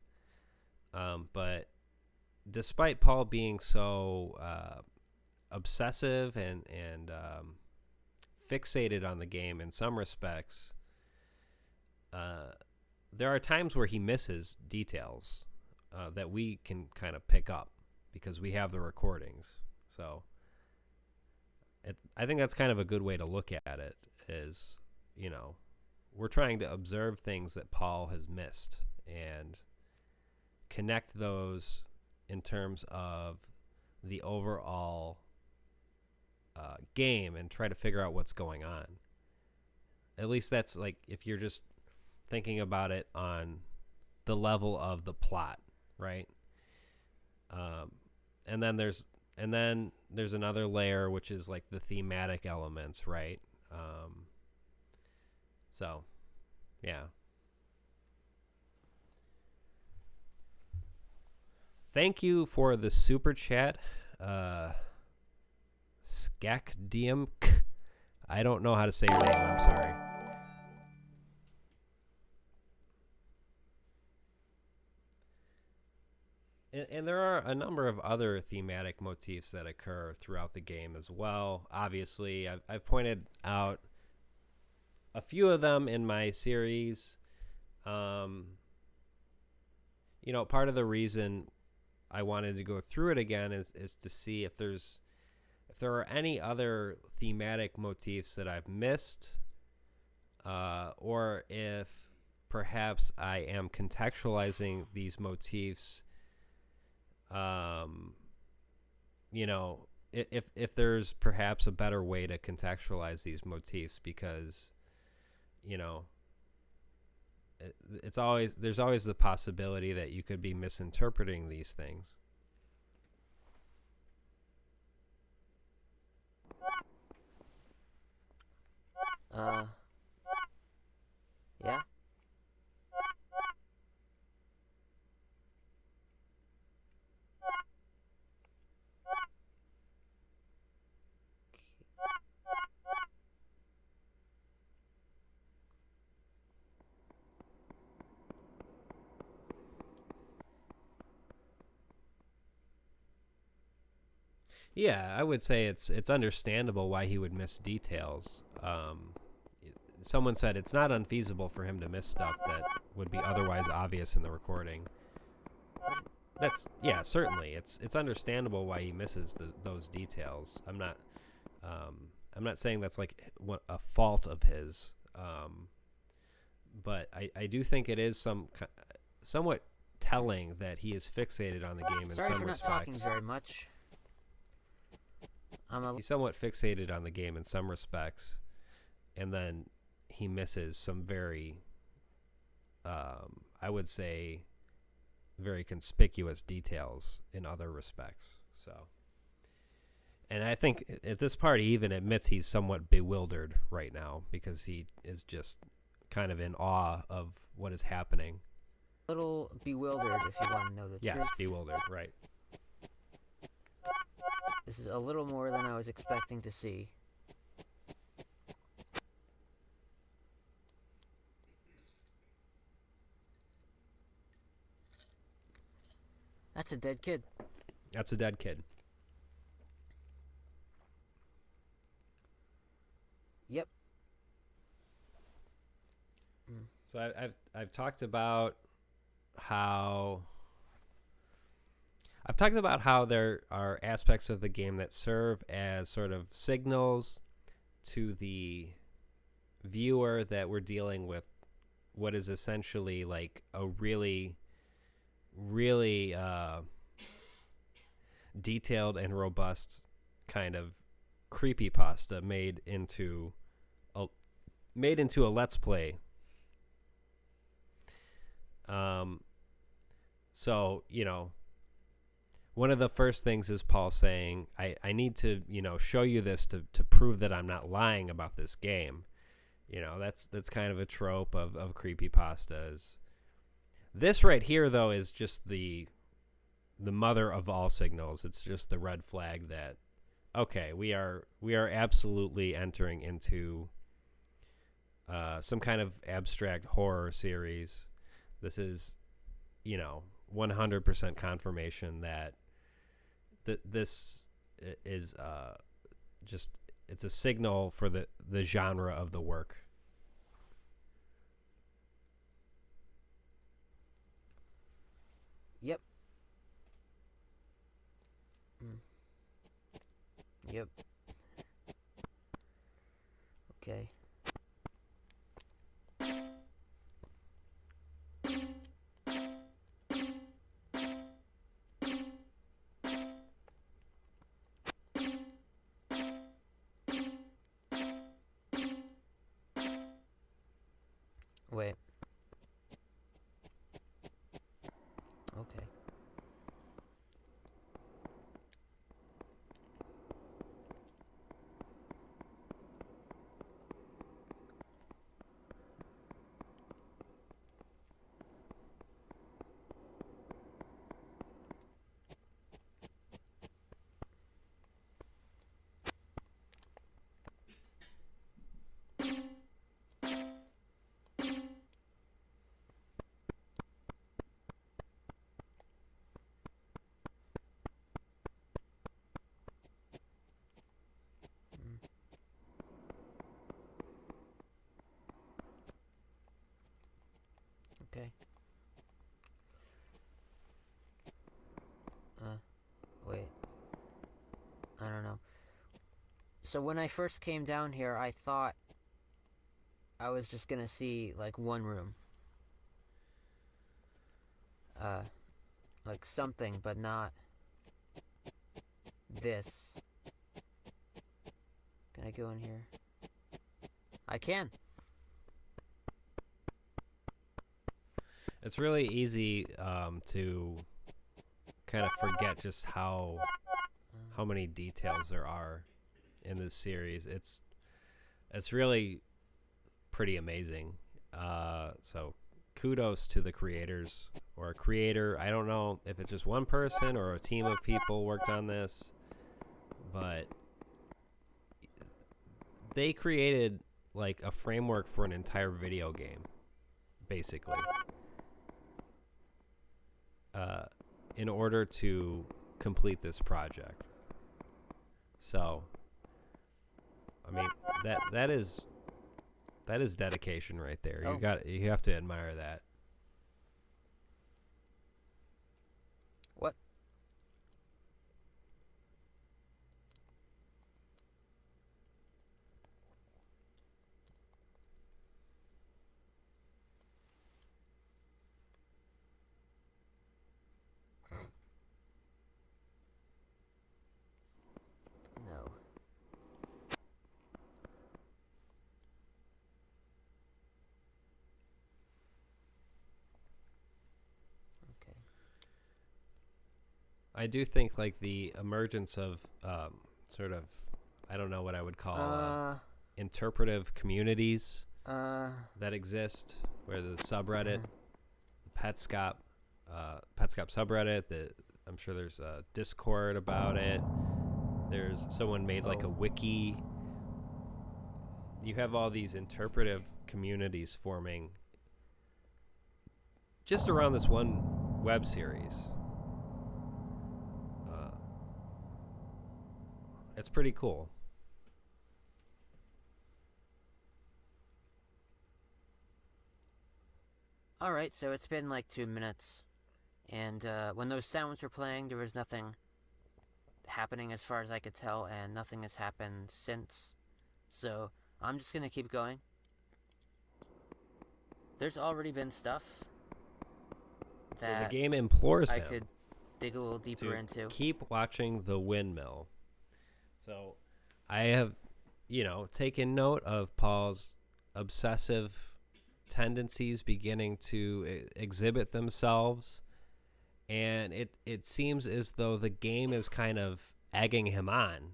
But despite Paul being so obsessive and fixated on the game in some respects, there are times where he misses details that we can kind of pick up because we have the recordings. So I think that's kind of a good way to look at it, is, we're trying to observe things that Paul has missed and connect those in terms of the overall game and try to figure out what's going on. At least that's like if you're just thinking about it on the level of the plot, right? And then there's another layer which is like the thematic elements, right? So, yeah. Thank you for the super chat, Skakdium. I don't know how to say your name. I'm sorry. And there are a number of other thematic motifs that occur throughout the game as well. Obviously, I've pointed out a few of them in my series. You know, part of the reason I wanted to go through it again is to see if there are any other thematic motifs that I've missed, or if perhaps I am contextualizing these motifs. You know, if there's perhaps a better way to contextualize these motifs, because, you know, there's always the possibility that you could be misinterpreting these things. Yeah. Yeah, I would say it's understandable why he would miss details. Someone said it's not unfeasible for him to miss stuff that would be otherwise obvious in the recording. Yeah, certainly. It's understandable why he misses those details. I'm not saying that's like a fault of his. But I do think it is somewhat telling that he is fixated on the game in Sorry some for not respects. talking very much. He's somewhat fixated on the game in some respects, and then he misses some very, I would say, very conspicuous details in other respects. So, and I think at this part he even admits he's somewhat bewildered right now because he is just kind of in awe of what is happening. A little bewildered, if you want to know the truth. Yes, bewildered, right. This is a little more than I was expecting to see. That's a dead kid. That's a dead kid. Yep. So I've talked about how there are aspects of the game that serve as sort of signals to the viewer that we're dealing with what is essentially like a really, really detailed and robust kind of creepypasta made into a Let's Play. So, you know, one of the first things is Paul saying, I need to, you know, show you this to prove that I'm not lying about this game. You know, that's kind of a trope of creepypastas. This right here, though, is just the mother of all signals. It's just the red flag that, okay, we are absolutely entering into some kind of abstract horror series. This is, you know, 100% confirmation that this is just, it's a signal for the genre of the work. Yep. Yep. Okay. Okay. Wait. I don't know. So when I first came down here, I thought I was just gonna see, like, one room. Like something, but not this. Can I go in here? I can. It's really easy to kind of forget just how many details there are in this series. It's really pretty amazing. So kudos to the creators or a creator. I don't know if it's just one person or a team of people worked on this, but they created like a framework for an entire video game, basically, in order to complete this project. So, I mean, that is dedication right there. Oh. You have to admire that. What? No. Okay. I do think like the emergence of sort of, I don't know what I would call interpretive communities that exist, where the subreddit, the Petscop subreddit, I'm sure there's a Discord about it. There's someone made like a wiki. You have all these interpretive communities forming just around this one web series. It's pretty cool. Alright, so it's been like 2 minutes, and when those sounds were playing, there was nothing happening as far as I could tell, and nothing has happened since. So I'm just gonna keep going. There's already been stuff that So the game implores I him could dig a little deeper into. keep watching the windmill. So I have, taken note of Paul's obsessive tendencies beginning to exhibit themselves, and it seems as though the game is kind of egging him on,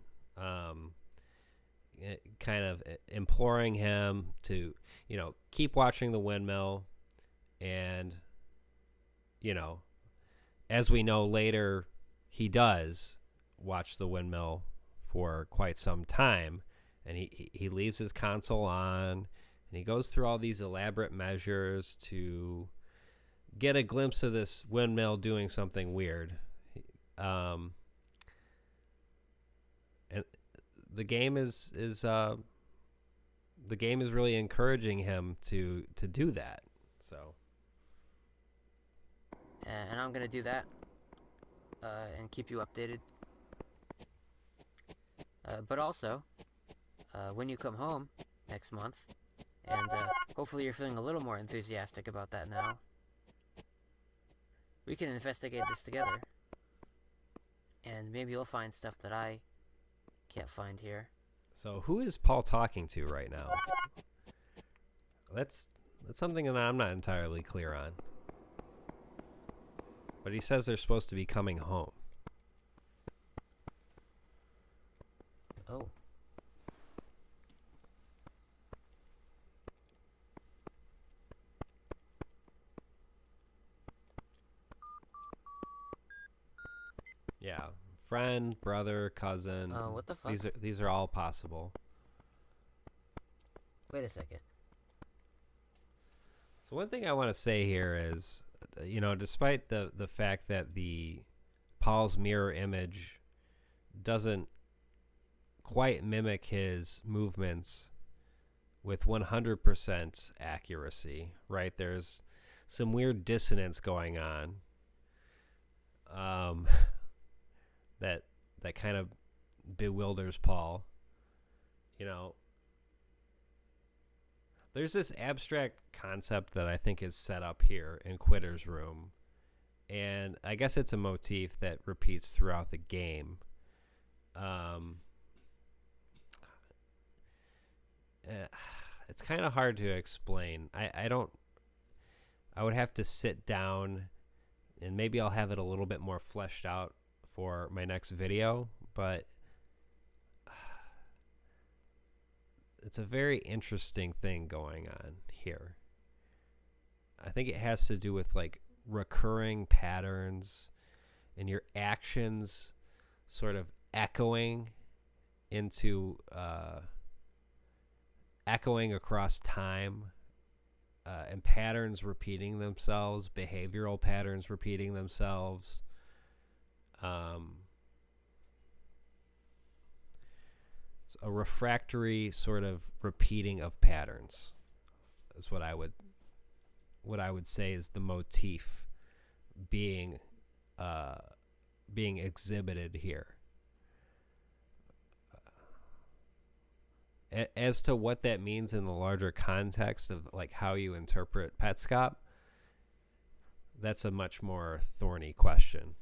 kind of imploring him to, keep watching the windmill, and, as we know later, he does watch the windmill for quite some time, and he leaves his console on, and he goes through all these elaborate measures to get a glimpse of this windmill doing something weird. And the game is really encouraging him to do that. So, And I'm gonna do that, and keep you updated. But also, when you come home next month, and hopefully you're feeling a little more enthusiastic about that now, we can investigate this together. And maybe you'll find stuff that I can't find here. so who is Paul talking to right now? That's something that I'm not entirely clear on. But he says they're supposed to be coming home. Oh. Yeah, friend, brother, cousin. What the fuck? These are all possible. Wait a second. So one thing I want to say here is, despite the fact that the Paul's mirror image doesn't quite mimic his movements with 100% accuracy, right? There's some weird dissonance going on. That kind of bewilders Paul. You know, there's this abstract concept that I think is set up here in Quitter's Room, and I guess it's a motif that repeats throughout the game. It's kind of hard to explain. I would have to sit down, and maybe I'll have it a little bit more fleshed out for my next video, but it's a very interesting thing going on here. I think it has to do with like recurring patterns and your actions sort of echoing across time, and patterns repeating themselves, behavioral patterns repeating themselves. It's a refractory sort of repeating of patterns is what I would say is the motif being exhibited here. As to what that means in the larger context of like how you interpret Petscop, that's a much more thorny question.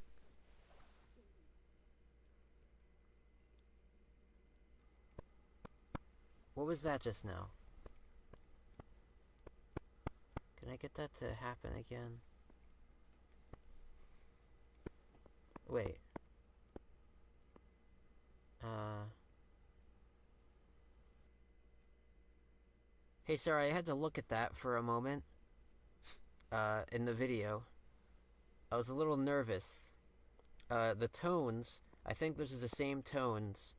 What was that just now? Can I get that to happen again? Wait. Hey, sorry, I had to look at that for a moment. In the video. I was a little nervous. The tones, I think this is the same tones,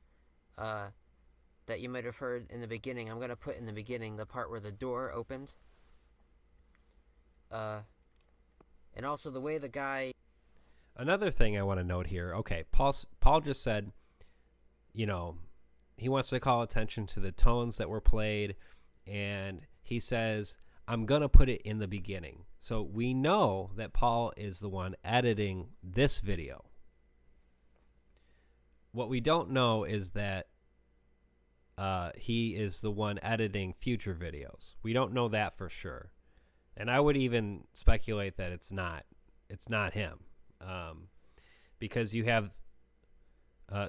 that you might have heard in the beginning. I'm gonna put in the beginning the part where the door opened. And also the way the guy... Another thing I want to note here. Okay, Paul just said, you know, he wants to call attention to the tones that were played, and he says, I'm going to put it in the beginning. So we know that Paul is the one editing this video. What we don't know is that he is the one editing future videos. We don't know that for sure. And I would even speculate that it's not him. Because you have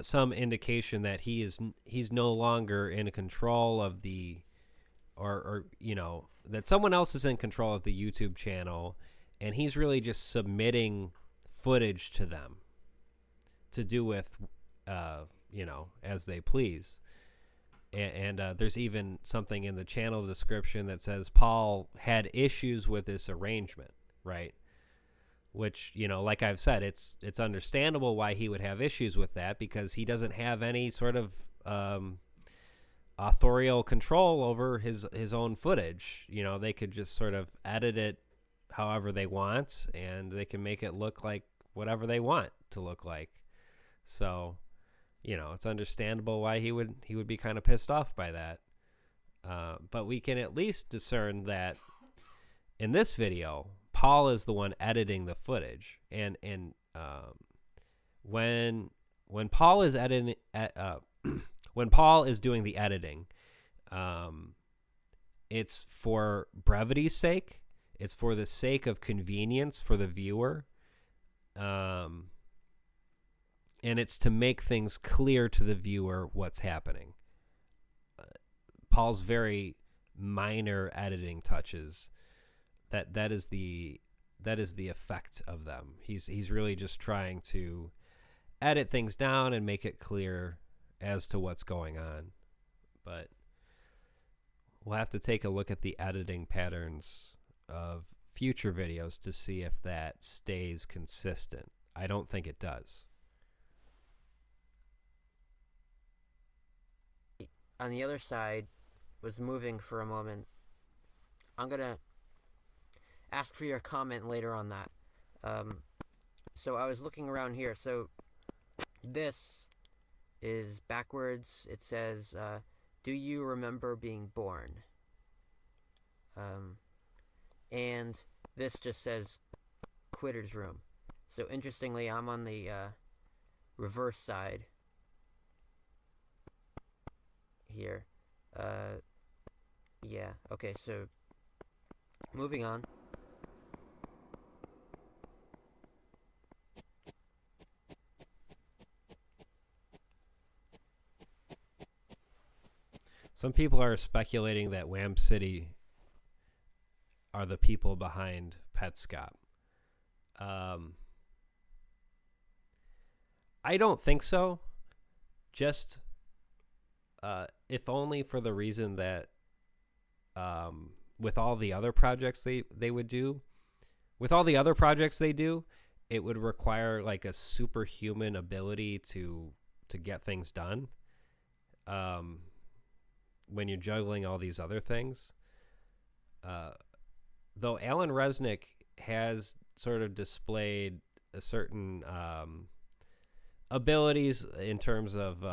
some indication that he's no longer in control of the, or you know, that someone else is in control of the YouTube channel, and he's really just submitting footage to them to do with, you know, as they please. And there's even something in the channel description that says Paul had issues with this arrangement, right? Which, you know, like I've said, it's understandable why he would have issues with that, because he doesn't have any sort of authorial control over his own footage. You know, they could just sort of edit it however they want, and they can make it look like whatever they want to look like. So, you know, it's understandable why he would be kind of pissed off by that. But we can at least discern that in this video, Paul is the one editing the footage, and when Paul is editing, when Paul is doing the editing, it's for brevity's sake. It's for the sake of convenience for the viewer, and it's to make things clear to the viewer what's happening. Paul's very minor editing touches. That is the effect of them. He's really just trying to edit things down and make it clear as to what's going on. But we'll have to take a look at the editing patterns of future videos to see if that stays consistent. I don't think it does. On the other side was moving for a moment. I'm gonna ask for your comment later on that. So I was looking around here. So this is backwards. It says, do you remember being born? And this just says quitter's room. So interestingly, I'm on the reverse side here. Yeah, okay, so moving on. Some people are speculating that Wham City are the people behind Petscop. I don't think so. Just if only for the reason that with all the other projects they would do, with all the other projects they do, it would require like a superhuman ability to get things done. When you're juggling all these other things. Though Alan Resnick has sort of displayed a certain abilities in terms of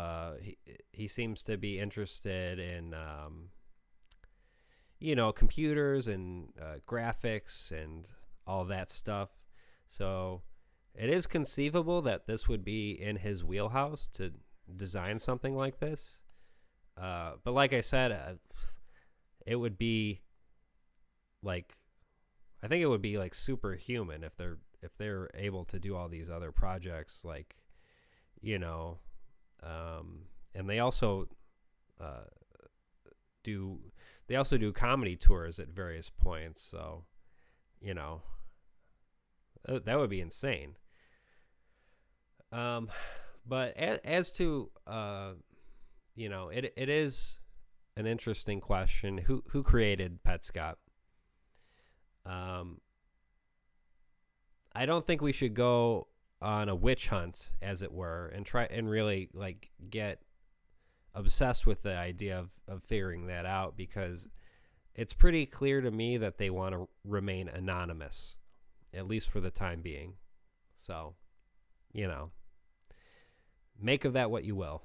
he seems to be interested in computers and graphics and all that stuff. So it is conceivable that this would be in his wheelhouse to design something like this. But like I said, it would be like, I think it would be like superhuman if they're able to do all these other projects, like, and they also do comedy tours at various points. So, that would be insane. But as to it is an interesting question. Who created Petscop? I don't think we should go on a witch hunt, as it were, and try and really like get obsessed with the idea of figuring that out, because it's pretty clear to me that they want to remain anonymous, at least for the time being. So, make of that what you will.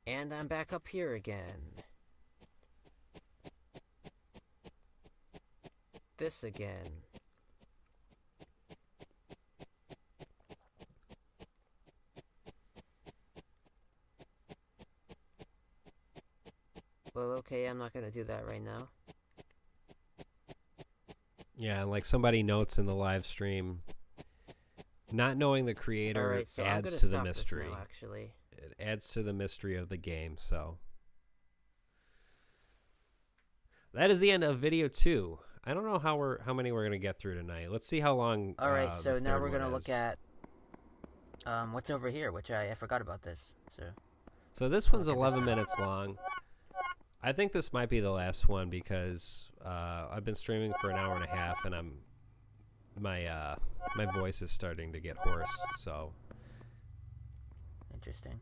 And I'm back up here again. This again. Well, okay, I'm not gonna do that right now. Yeah, like somebody notes in the live stream, not knowing the creator Alright, so adds to the stop mystery. this now, actually. It adds to the mystery of the game. So that is the end of video 2. I don't know how many we're gonna get through tonight. Let's see how long. Alright, so now we're gonna is. look at what's over here, which I forgot about this. So this one's look at 11 this. minutes long. I think this might be the last one because I've been streaming for an hour and a half, and my voice is starting to get hoarse. So interesting.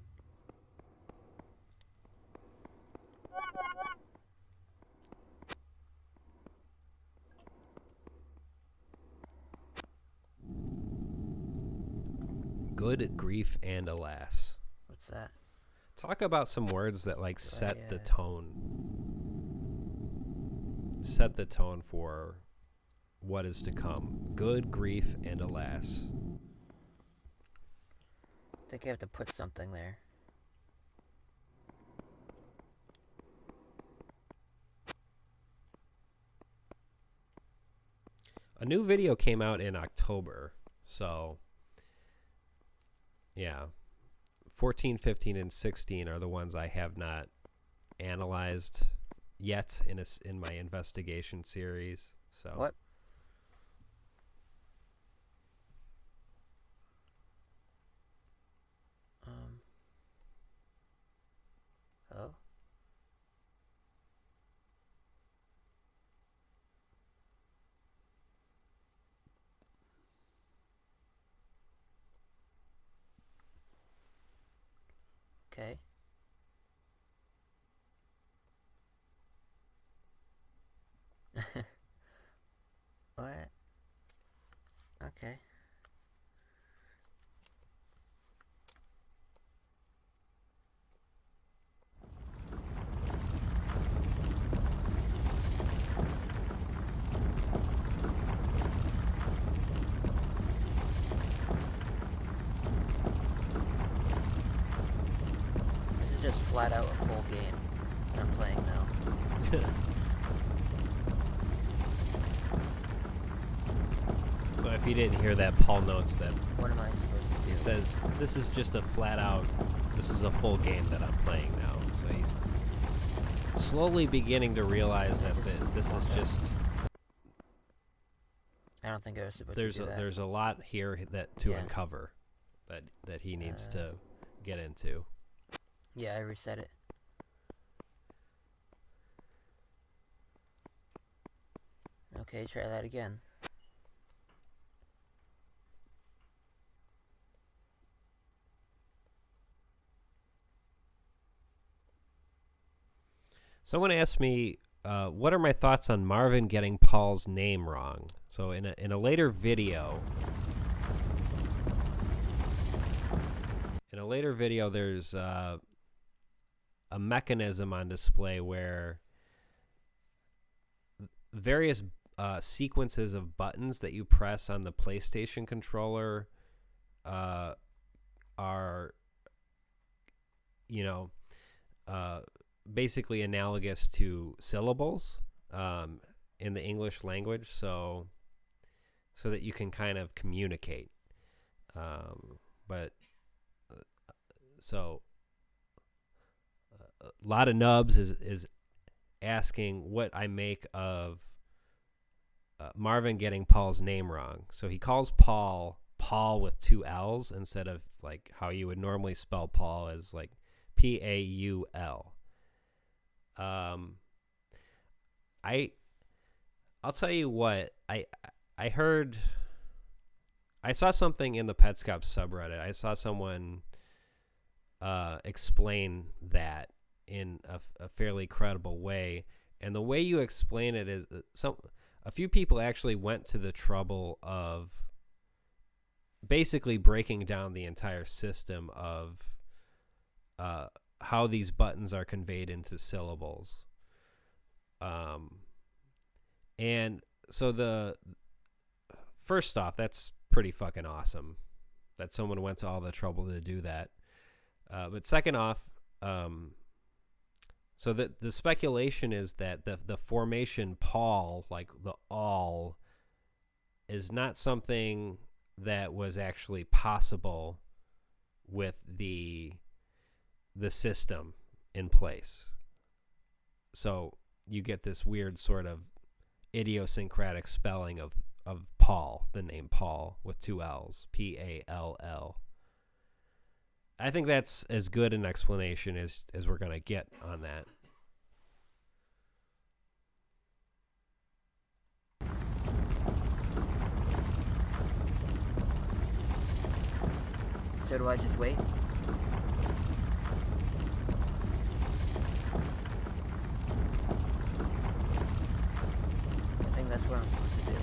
good grief and alas. What's that? Talk about some words that like set the tone for what is to come. Good grief and alas. I think I have to put something there. A new video came out in October, so yeah. 14, 15, and 16 are the ones I have not analyzed yet in my investigation series. So What? Oh. Okay. What? Okay. if you didn't hear that, Paul notes that What am I supposed to do? he says this is just a flat out, this is a full game that I'm playing now. So he's slowly beginning to realize that this is just, I don't think I was supposed to do that. there's a lot here that to Yeah. uncover that he needs to get into. Yeah, I reset it. Okay, try that again. Someone asked me, what are my thoughts on Marvin getting Paul's name wrong? So in a later video, there's a mechanism on display where various sequences of buttons that you press on the PlayStation controller are, basically analogous to syllables in the English language, so that you can kind of communicate. So a lot of Nubs is asking what I make of Marvin getting Paul's name wrong. So he calls Paul with two L's instead of like how you would normally spell Paul as like Paul. I'll tell you what, I saw something in the Petscop subreddit. I saw someone explain that in a fairly credible way, and the way you explain it is a few people actually went to the trouble of basically breaking down the entire system of how these buttons are conveyed into syllables. And so the first off, that's pretty fucking awesome that someone went to all the trouble to do that. But second off, so the speculation is that the formation Paul, like the all, is not something that was actually possible with the system in place. So you get this weird sort of idiosyncratic spelling of Paul, the name Paul with two L's, Pall. I think that's as good an explanation as we're going to get on that. So do I just wait? I think that's what I'm supposed to do.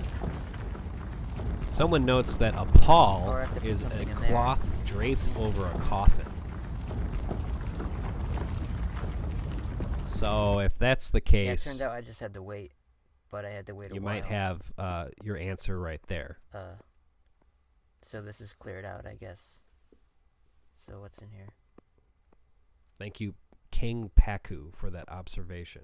Someone notes that a pall Or I have to put is a something in there. cloth draped over a coffin. So if that's the Yeah, it case, turned out I just had to wait, but I had to wait a you while. might have your answer right there. So this is cleared out, I guess. So what's in here? Thank you, King Paku, for that observation.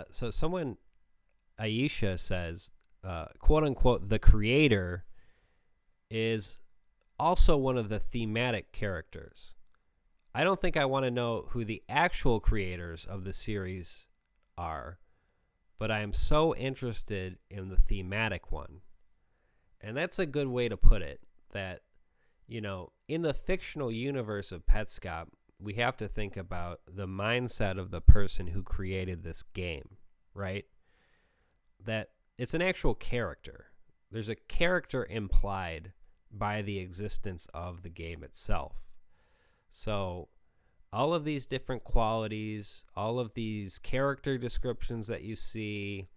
So someone, Aisha says, quote unquote, the creator is also one of the thematic characters. I don't think I want to know who the actual creators of the series are, but I am so interested in the thematic one. And that's a good way to put it, that, in the fictional universe of Petscop, we have to think about the mindset of the person who created this game, right? That it's an actual character. There's a character implied by the existence of the game itself. So all of these different qualities, all of these character descriptions that you see,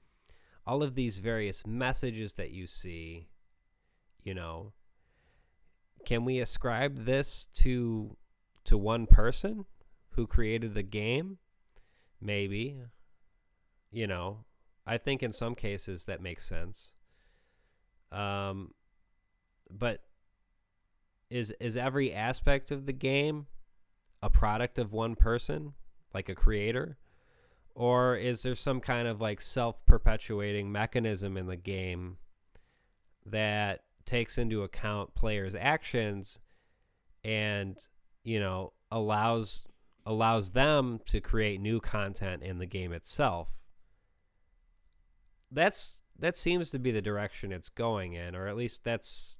all of these various messages that you see, can we ascribe this to one person who created the game? Maybe. I think in some cases that makes sense. But is every aspect of the game a product of one person, like a creator? Or is there some kind of like self-perpetuating mechanism in the game that takes into account players' actions and, allows them to create new content in the game itself? That seems to be the direction it's going in, or at least that's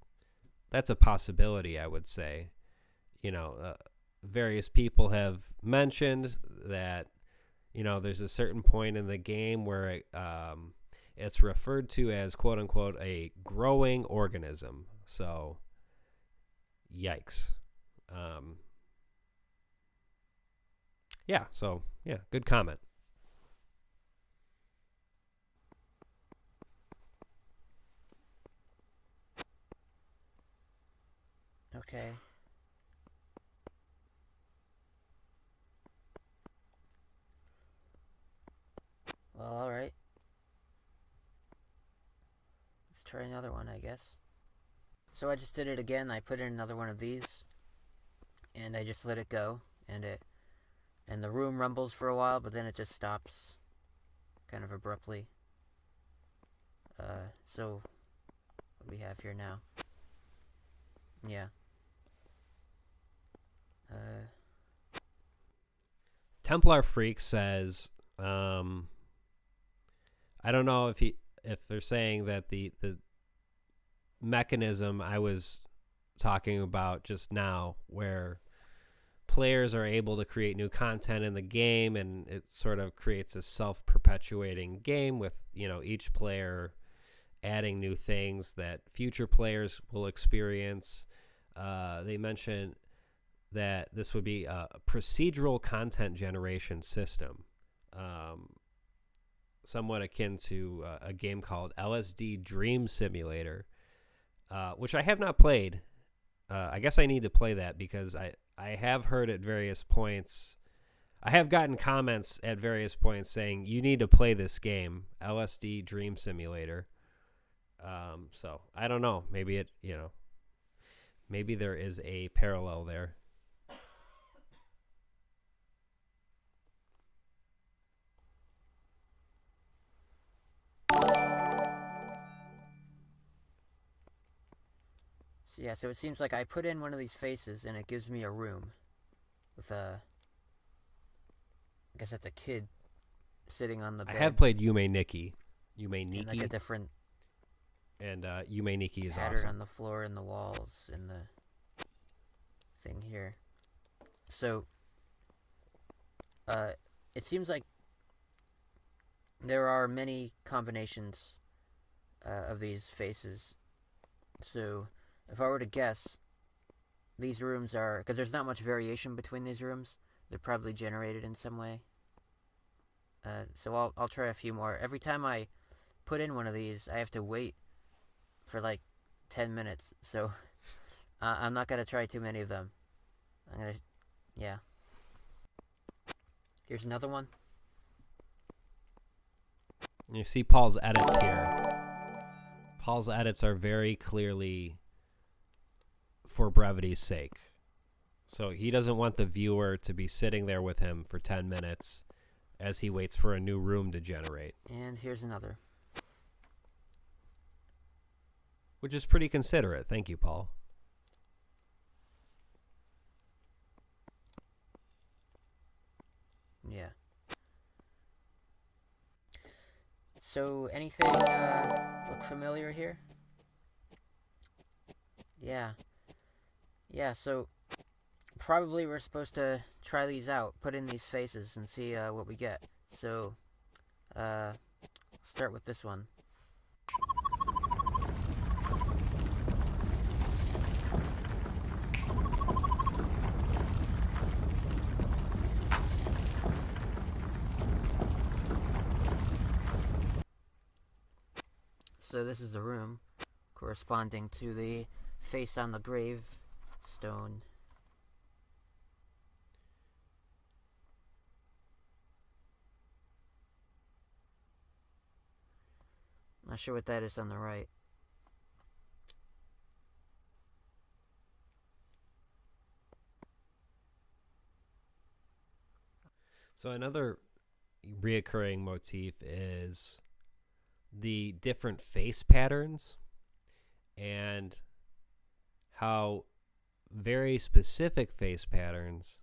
a possibility, I would say. Various people have mentioned that there's a certain point in the game where it's referred to as quote unquote a growing organism. So, yikes. Good comment. Okay. Well, alright. Let's try another one, I guess. So I just did it again. I put in another one of these, and I just let it go, and the room rumbles for a while, but then it just stops, kind of abruptly. So what do we have here now? Yeah. Templar Freak says, I don't know if they're saying that the mechanism I was talking about just now, where players are able to create new content in the game, and it sort of creates a self-perpetuating game with each player adding new things that future players will experience. They mentioned that this would be a procedural content generation system, somewhat akin to a game called LSD Dream Simulator, which I have not played. I guess I need to play that because I have heard at various points, I have gotten comments at various points saying you need to play this game, LSD Dream Simulator. So I don't know. Maybe maybe there is a parallel there. Yeah, so it seems like I put in one of these faces and it gives me a room with I guess that's a kid sitting on the bed. I have played Yume Nikki. And like a different and Yume Nikki is pattern awesome. on the floor and the walls and the thing here. So it seems like there are many combinations of these faces. So if I were to guess, these rooms are, because there's not much variation between these rooms, they're probably generated in some way. So I'll try a few more. Every time I put in one of these, I have to wait for like 10 minutes. So I'm not going to try too many of them. Yeah. Here's another one. You see Paul's edits here. Paul's edits are very clearly for brevity's sake. So he doesn't want the viewer to be sitting there with him for 10 minutes as he waits for a new room to generate. And here's another. Which is pretty considerate. Thank you, Paul. Yeah. So, anything look familiar here? Yeah. Yeah, so probably we're supposed to try these out, put in these faces, and see what we get. So, start with this one. So this is the room corresponding to the face on the gravestone. Not sure what that is on the right. So another reoccurring motif is the different face patterns and how very specific face patterns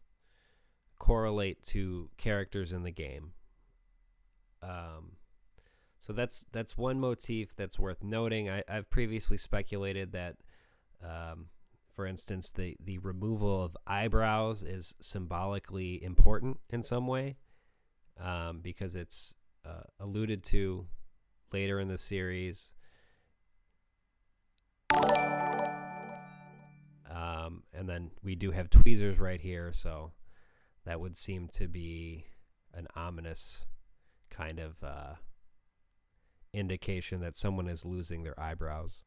correlate to characters in the game. So that's one motif that's worth noting. I've previously speculated that, for instance, the removal of eyebrows is symbolically important in some way, because it's alluded to later in the series. And then we do have tweezers right here, so that would seem to be an ominous kind of indication that someone is losing their eyebrows.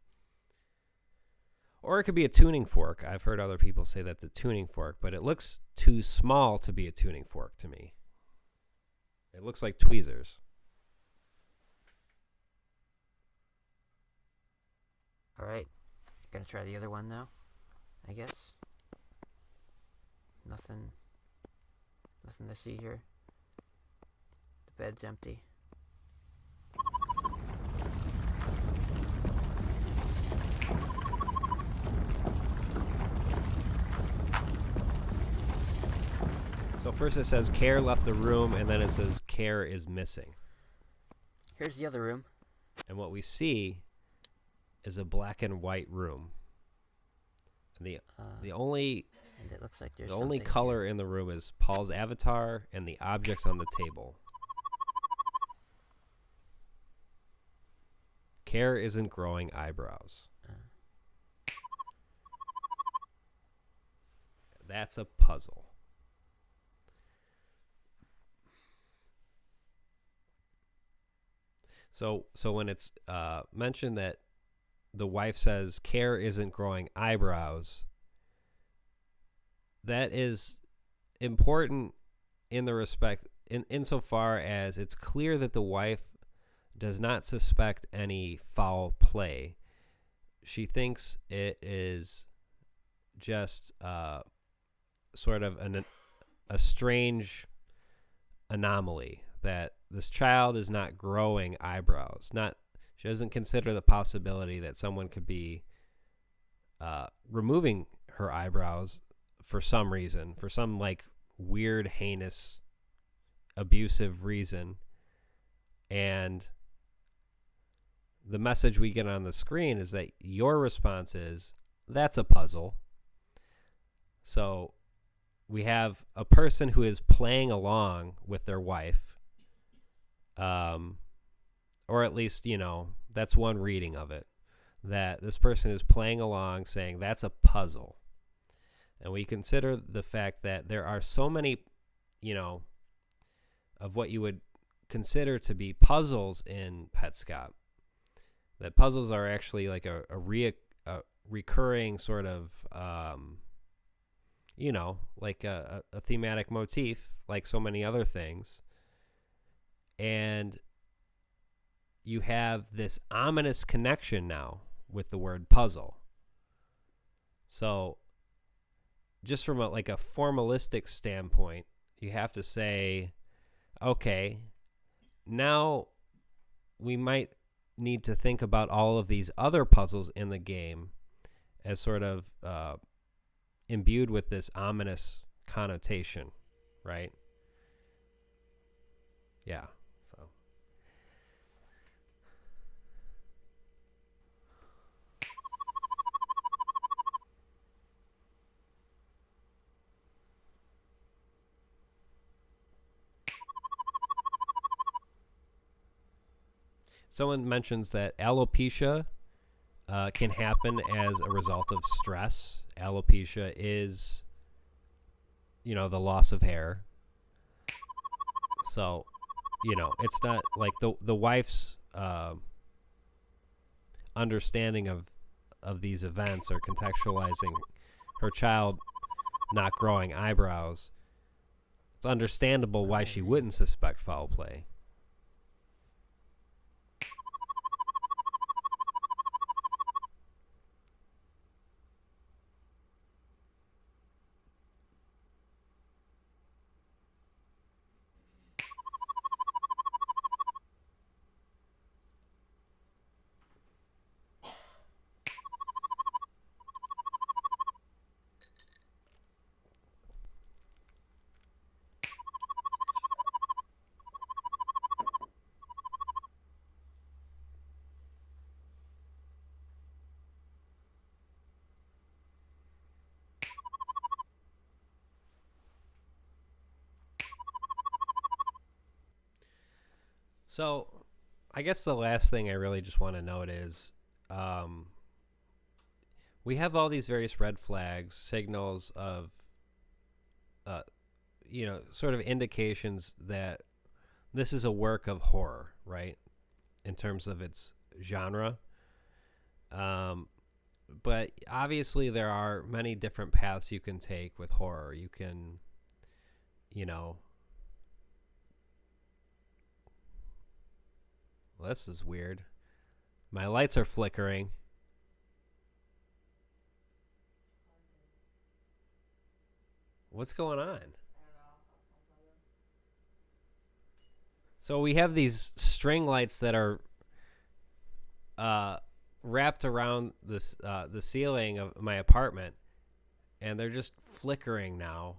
Or it could be a tuning fork. I've heard other people say that's a tuning fork, but it looks too small to be a tuning fork to me. It looks like tweezers. Alright, gonna try the other one now, I guess. Nothing to see here. The bed's empty. So first it says Care left the room, and then it says Care is missing. Here's the other room. And what we see is a black and white room. And the only And it looks like there's the only something color in the room is Paul's avatar and the objects on the table. Care isn't growing eyebrows. That's a puzzle. So when it's mentioned that the wife says Care isn't growing eyebrows, that is important in the respect insofar as it's clear that the wife does not suspect any foul play. She thinks it is just sort of a strange anomaly that this child is not growing eyebrows. She doesn't consider the possibility that someone could be removing her eyebrows for some reason, for some like weird, heinous, abusive reason. And the message we get on the screen is that your response is, that's a puzzle. So we have a person who is playing along with their wife, or at least, that's one reading of it, that this person is playing along saying that's a puzzle. And we consider the fact that there are so many, of what you would consider to be puzzles in Petscop, that puzzles are actually like a recurring sort of, like a thematic motif, like so many other things. And you have this ominous connection now with the word puzzle. So just from a formalistic standpoint, you have to say, okay, now we might need to think about all of these other puzzles in the game as sort of imbued with this ominous connotation, right? Yeah. So someone mentions that alopecia can happen as a result of stress. Alopecia is, the loss of hair. So, it's not like the wife's understanding of these events or contextualizing her child not growing eyebrows. It's understandable why she wouldn't suspect foul play. So, I guess the last thing I really just want to note is we have all these various red flags, signals of, sort of indications that this is a work of horror, right? In terms of its genre. But obviously, there are many different paths you can take with horror. You can, well, this is weird. My lights are flickering. What's going on? So we have these string lights that are wrapped around the ceiling of my apartment, and they're just flickering now.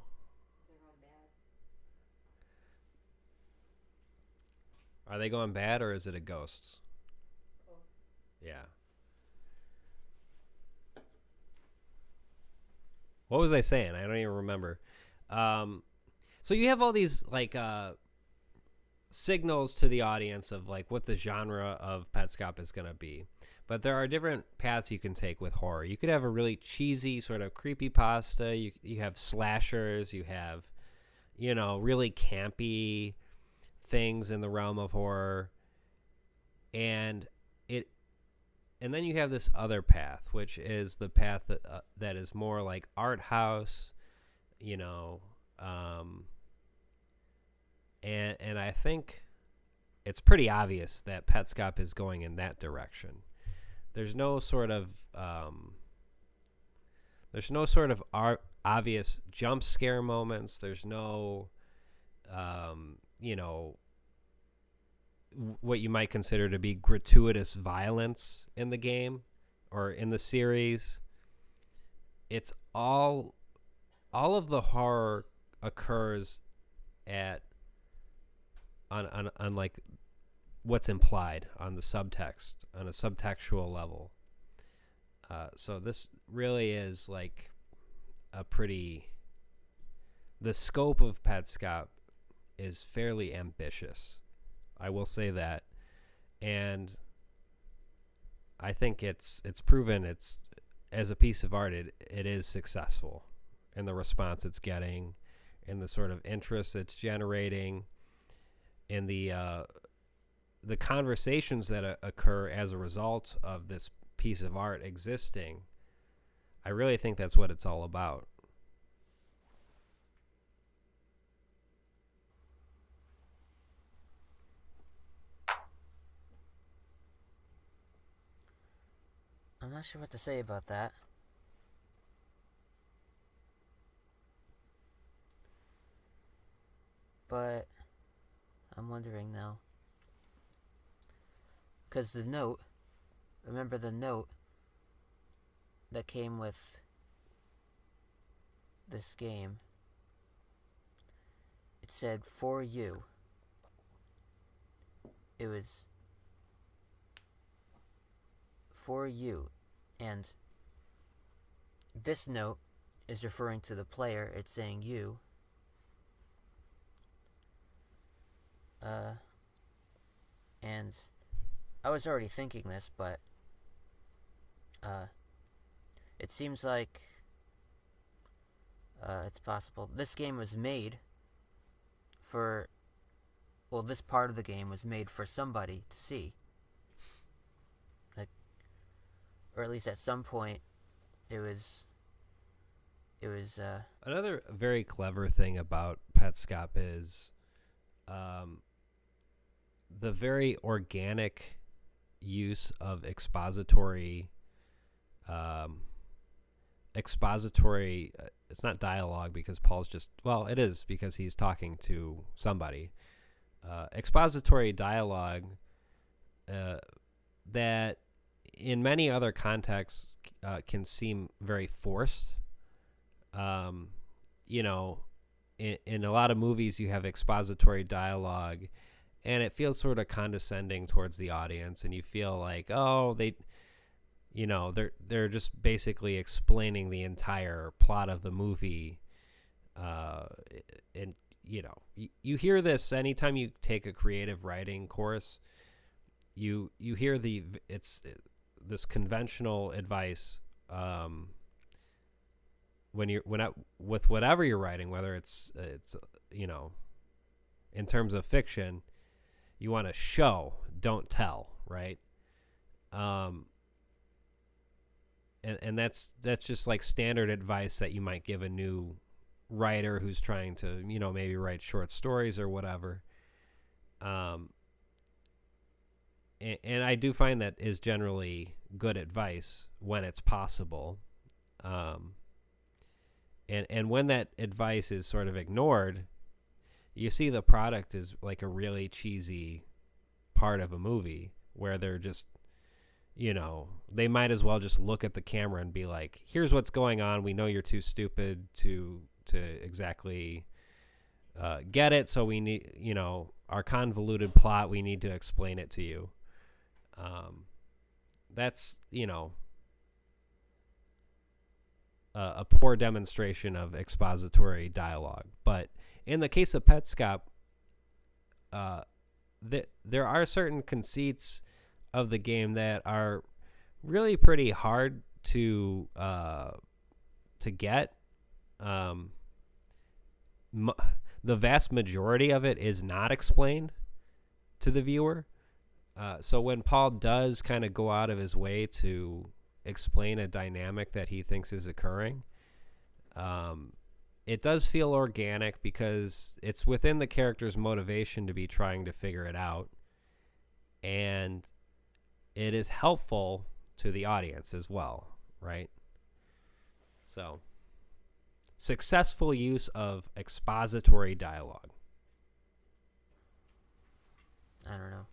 Are they going bad, or is it a ghost? Yeah. What was I saying? I don't even remember. So you have all these signals to the audience of like what the genre of Petscop is going to be. But there are different paths you can take with horror. You could have a really cheesy sort of creepypasta. You have slashers. You have, really campy things in the realm of horror. And then you have this other path, which is the path that is more like art house, and I think it's pretty obvious that Petscop is going in that direction. There's no sort of obvious jump scare moments. There's no, what you might consider to be gratuitous violence in the game or in the series. It's all of the horror occurs on like what's implied on the subtext, on a subtextual level. So this really is like the scope of Petscop is fairly ambitious. I will say that. And I think it's proven as a piece of art, it is successful in the response it's getting, in the sort of interest it's generating, in the conversations that occur as a result of this piece of art existing. I really think that's what it's all about. I'm not sure what to say about that. But I'm wondering now. Because remember the note that came with this game? It said, "For you." It was "For you." And this note is referring to the player. It's saying you. And I was already thinking this, but it seems like it's possible. This game was made for, this part of the game was made for somebody to see. Like, or at least at some point, it was another very clever thing about Petscop is the very organic use of expository it's not dialogue because Paul's just, it is because he's talking to somebody. Expository dialogue that in many other contexts can seem very forced. In a lot of movies you have expository dialogue and it feels sort of condescending towards the audience, and you feel like, they're just basically explaining the entire plot of the movie, and you hear this anytime you take a creative writing course. You hear this conventional advice with whatever you're writing, whether it's in terms of fiction, you want to show, don't tell, right? And that's just like standard advice that you might give a new writer who's trying to, maybe write short stories or whatever. And I do find that is generally good advice when it's possible. And when that advice is sort of ignored, you see the product is like a really cheesy part of a movie where they're just, they might as well just look at the camera and be like, here's what's going on. We know you're too stupid to exactly get it. So we need, our convoluted plot, we need to explain it to you. That's, a poor demonstration of expository dialogue. But in the case of Petscop, there are certain conceits of the game that are really pretty hard to get. The vast majority of it is not explained to the viewer. So when Paul does kind of go out of his way to explain a dynamic that he thinks is occurring, it does feel organic because it's within the character's motivation to be trying to figure it out. And it is helpful to the audience as well, right? So, successful use of expository dialogue. I don't know.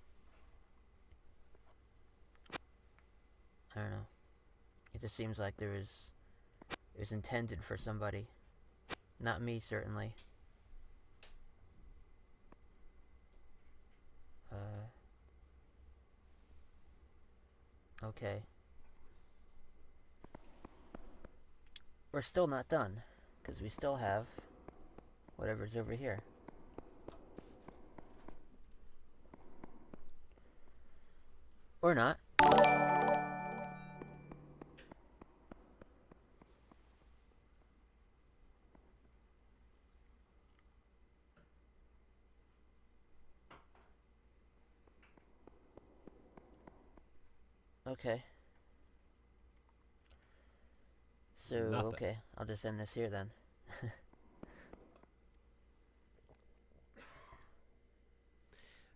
It just seems like it was intended for somebody. Not me, certainly. Okay. We're still not done, because we still have whatever's over here. Or not. Okay. So, Nothing. okay, I'll just end this here then.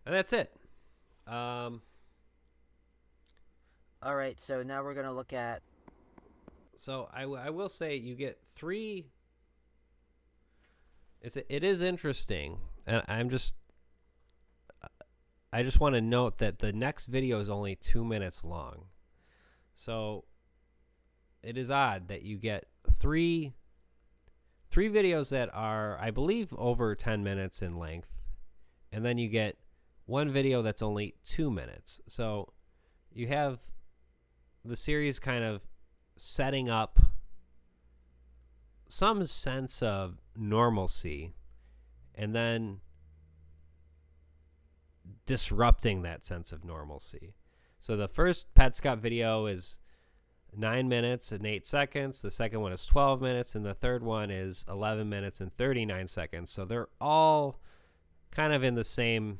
And that's it. Alright, so now we're going to look at... So I will say you get 3... It is interesting, and I just want to note that the next video is only 2 minutes long. So it is odd that you get three videos that are, I believe, over 10 minutes in length, and then you get one video that's only 2 minutes. So you have the series kind of setting up some sense of normalcy and then disrupting that sense of normalcy. So the first Petscop video is 9 minutes and 8 seconds. The second one is 12 minutes. And the third one is 11 minutes and 39 seconds. So they're all kind of in the same,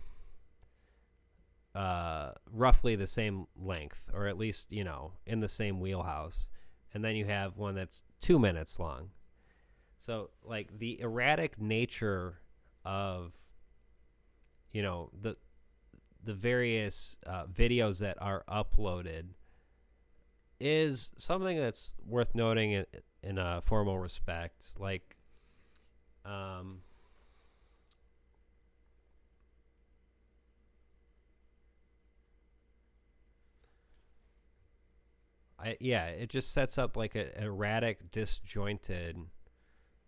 roughly the same length, or at least, in the same wheelhouse. And then you have one that's 2 minutes long. So, like, the erratic nature of, the various videos that are uploaded is something that's worth noting in a formal respect. Like, it just sets up like an erratic, disjointed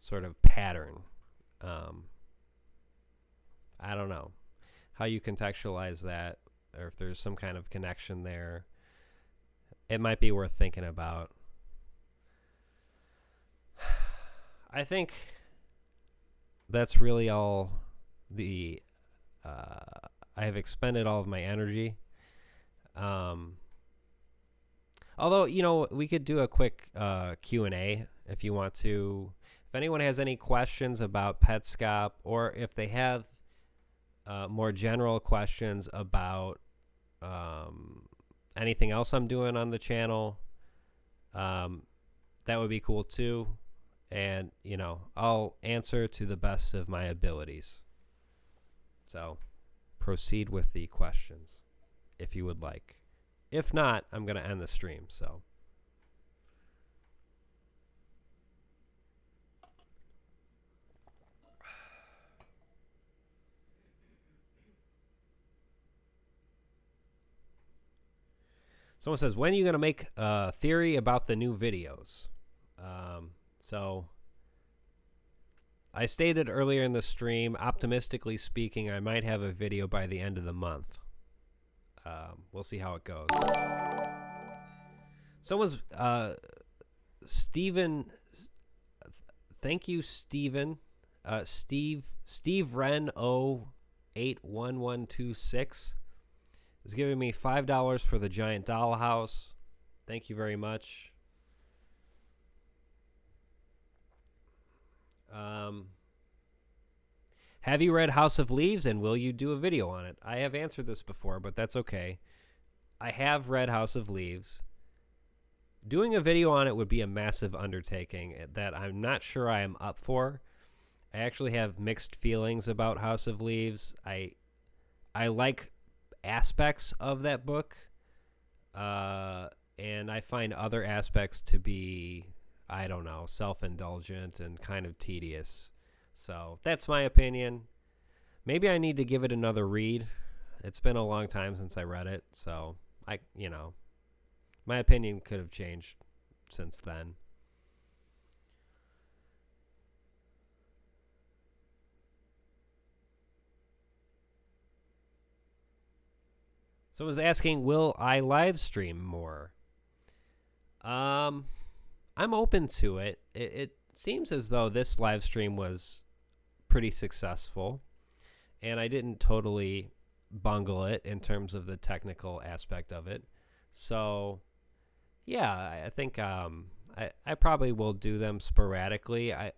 sort of pattern. I don't know how you contextualize that, or if there's some kind of connection there. It might be worth thinking about. I think that's really all the I have expended all of my energy. Although, we could do a quick Q&A if you want to. If anyone has any questions about Petscop, or if they have more general questions about anything else I'm doing on the channel, that would be cool too. And, I'll answer to the best of my abilities. So, proceed with the questions if you would like. If not, I'm going to end the stream, so. Someone says, when are you going to make a theory about the new videos? So I stated earlier in the stream, optimistically speaking, I might have a video by the end of the month. We'll see how it goes. Someone's Steven. Thank you, Steven. Steve Ren 081126 is giving me $5 for the giant dollhouse. Thank you very much. Have you read House of Leaves, and will you do a video on it? I have answered this before, but that's okay. I have read House of Leaves. Doing a video on it would be a massive undertaking that I'm not sure I am up for. I actually have mixed feelings about House of Leaves. I like aspects of that book, and I find other aspects to be, I don't know, self-indulgent and kind of tedious. So that's my opinion. Maybe I need to give it another read. It's been a long time since I read it, so my opinion could have changed since then. Someone's asking, will I live stream more? I'm open to it. It seems as though this live stream was pretty successful, and I didn't totally bungle it in terms of the technical aspect of it. So, yeah, I think I probably will do them sporadically. I'm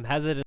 hesitant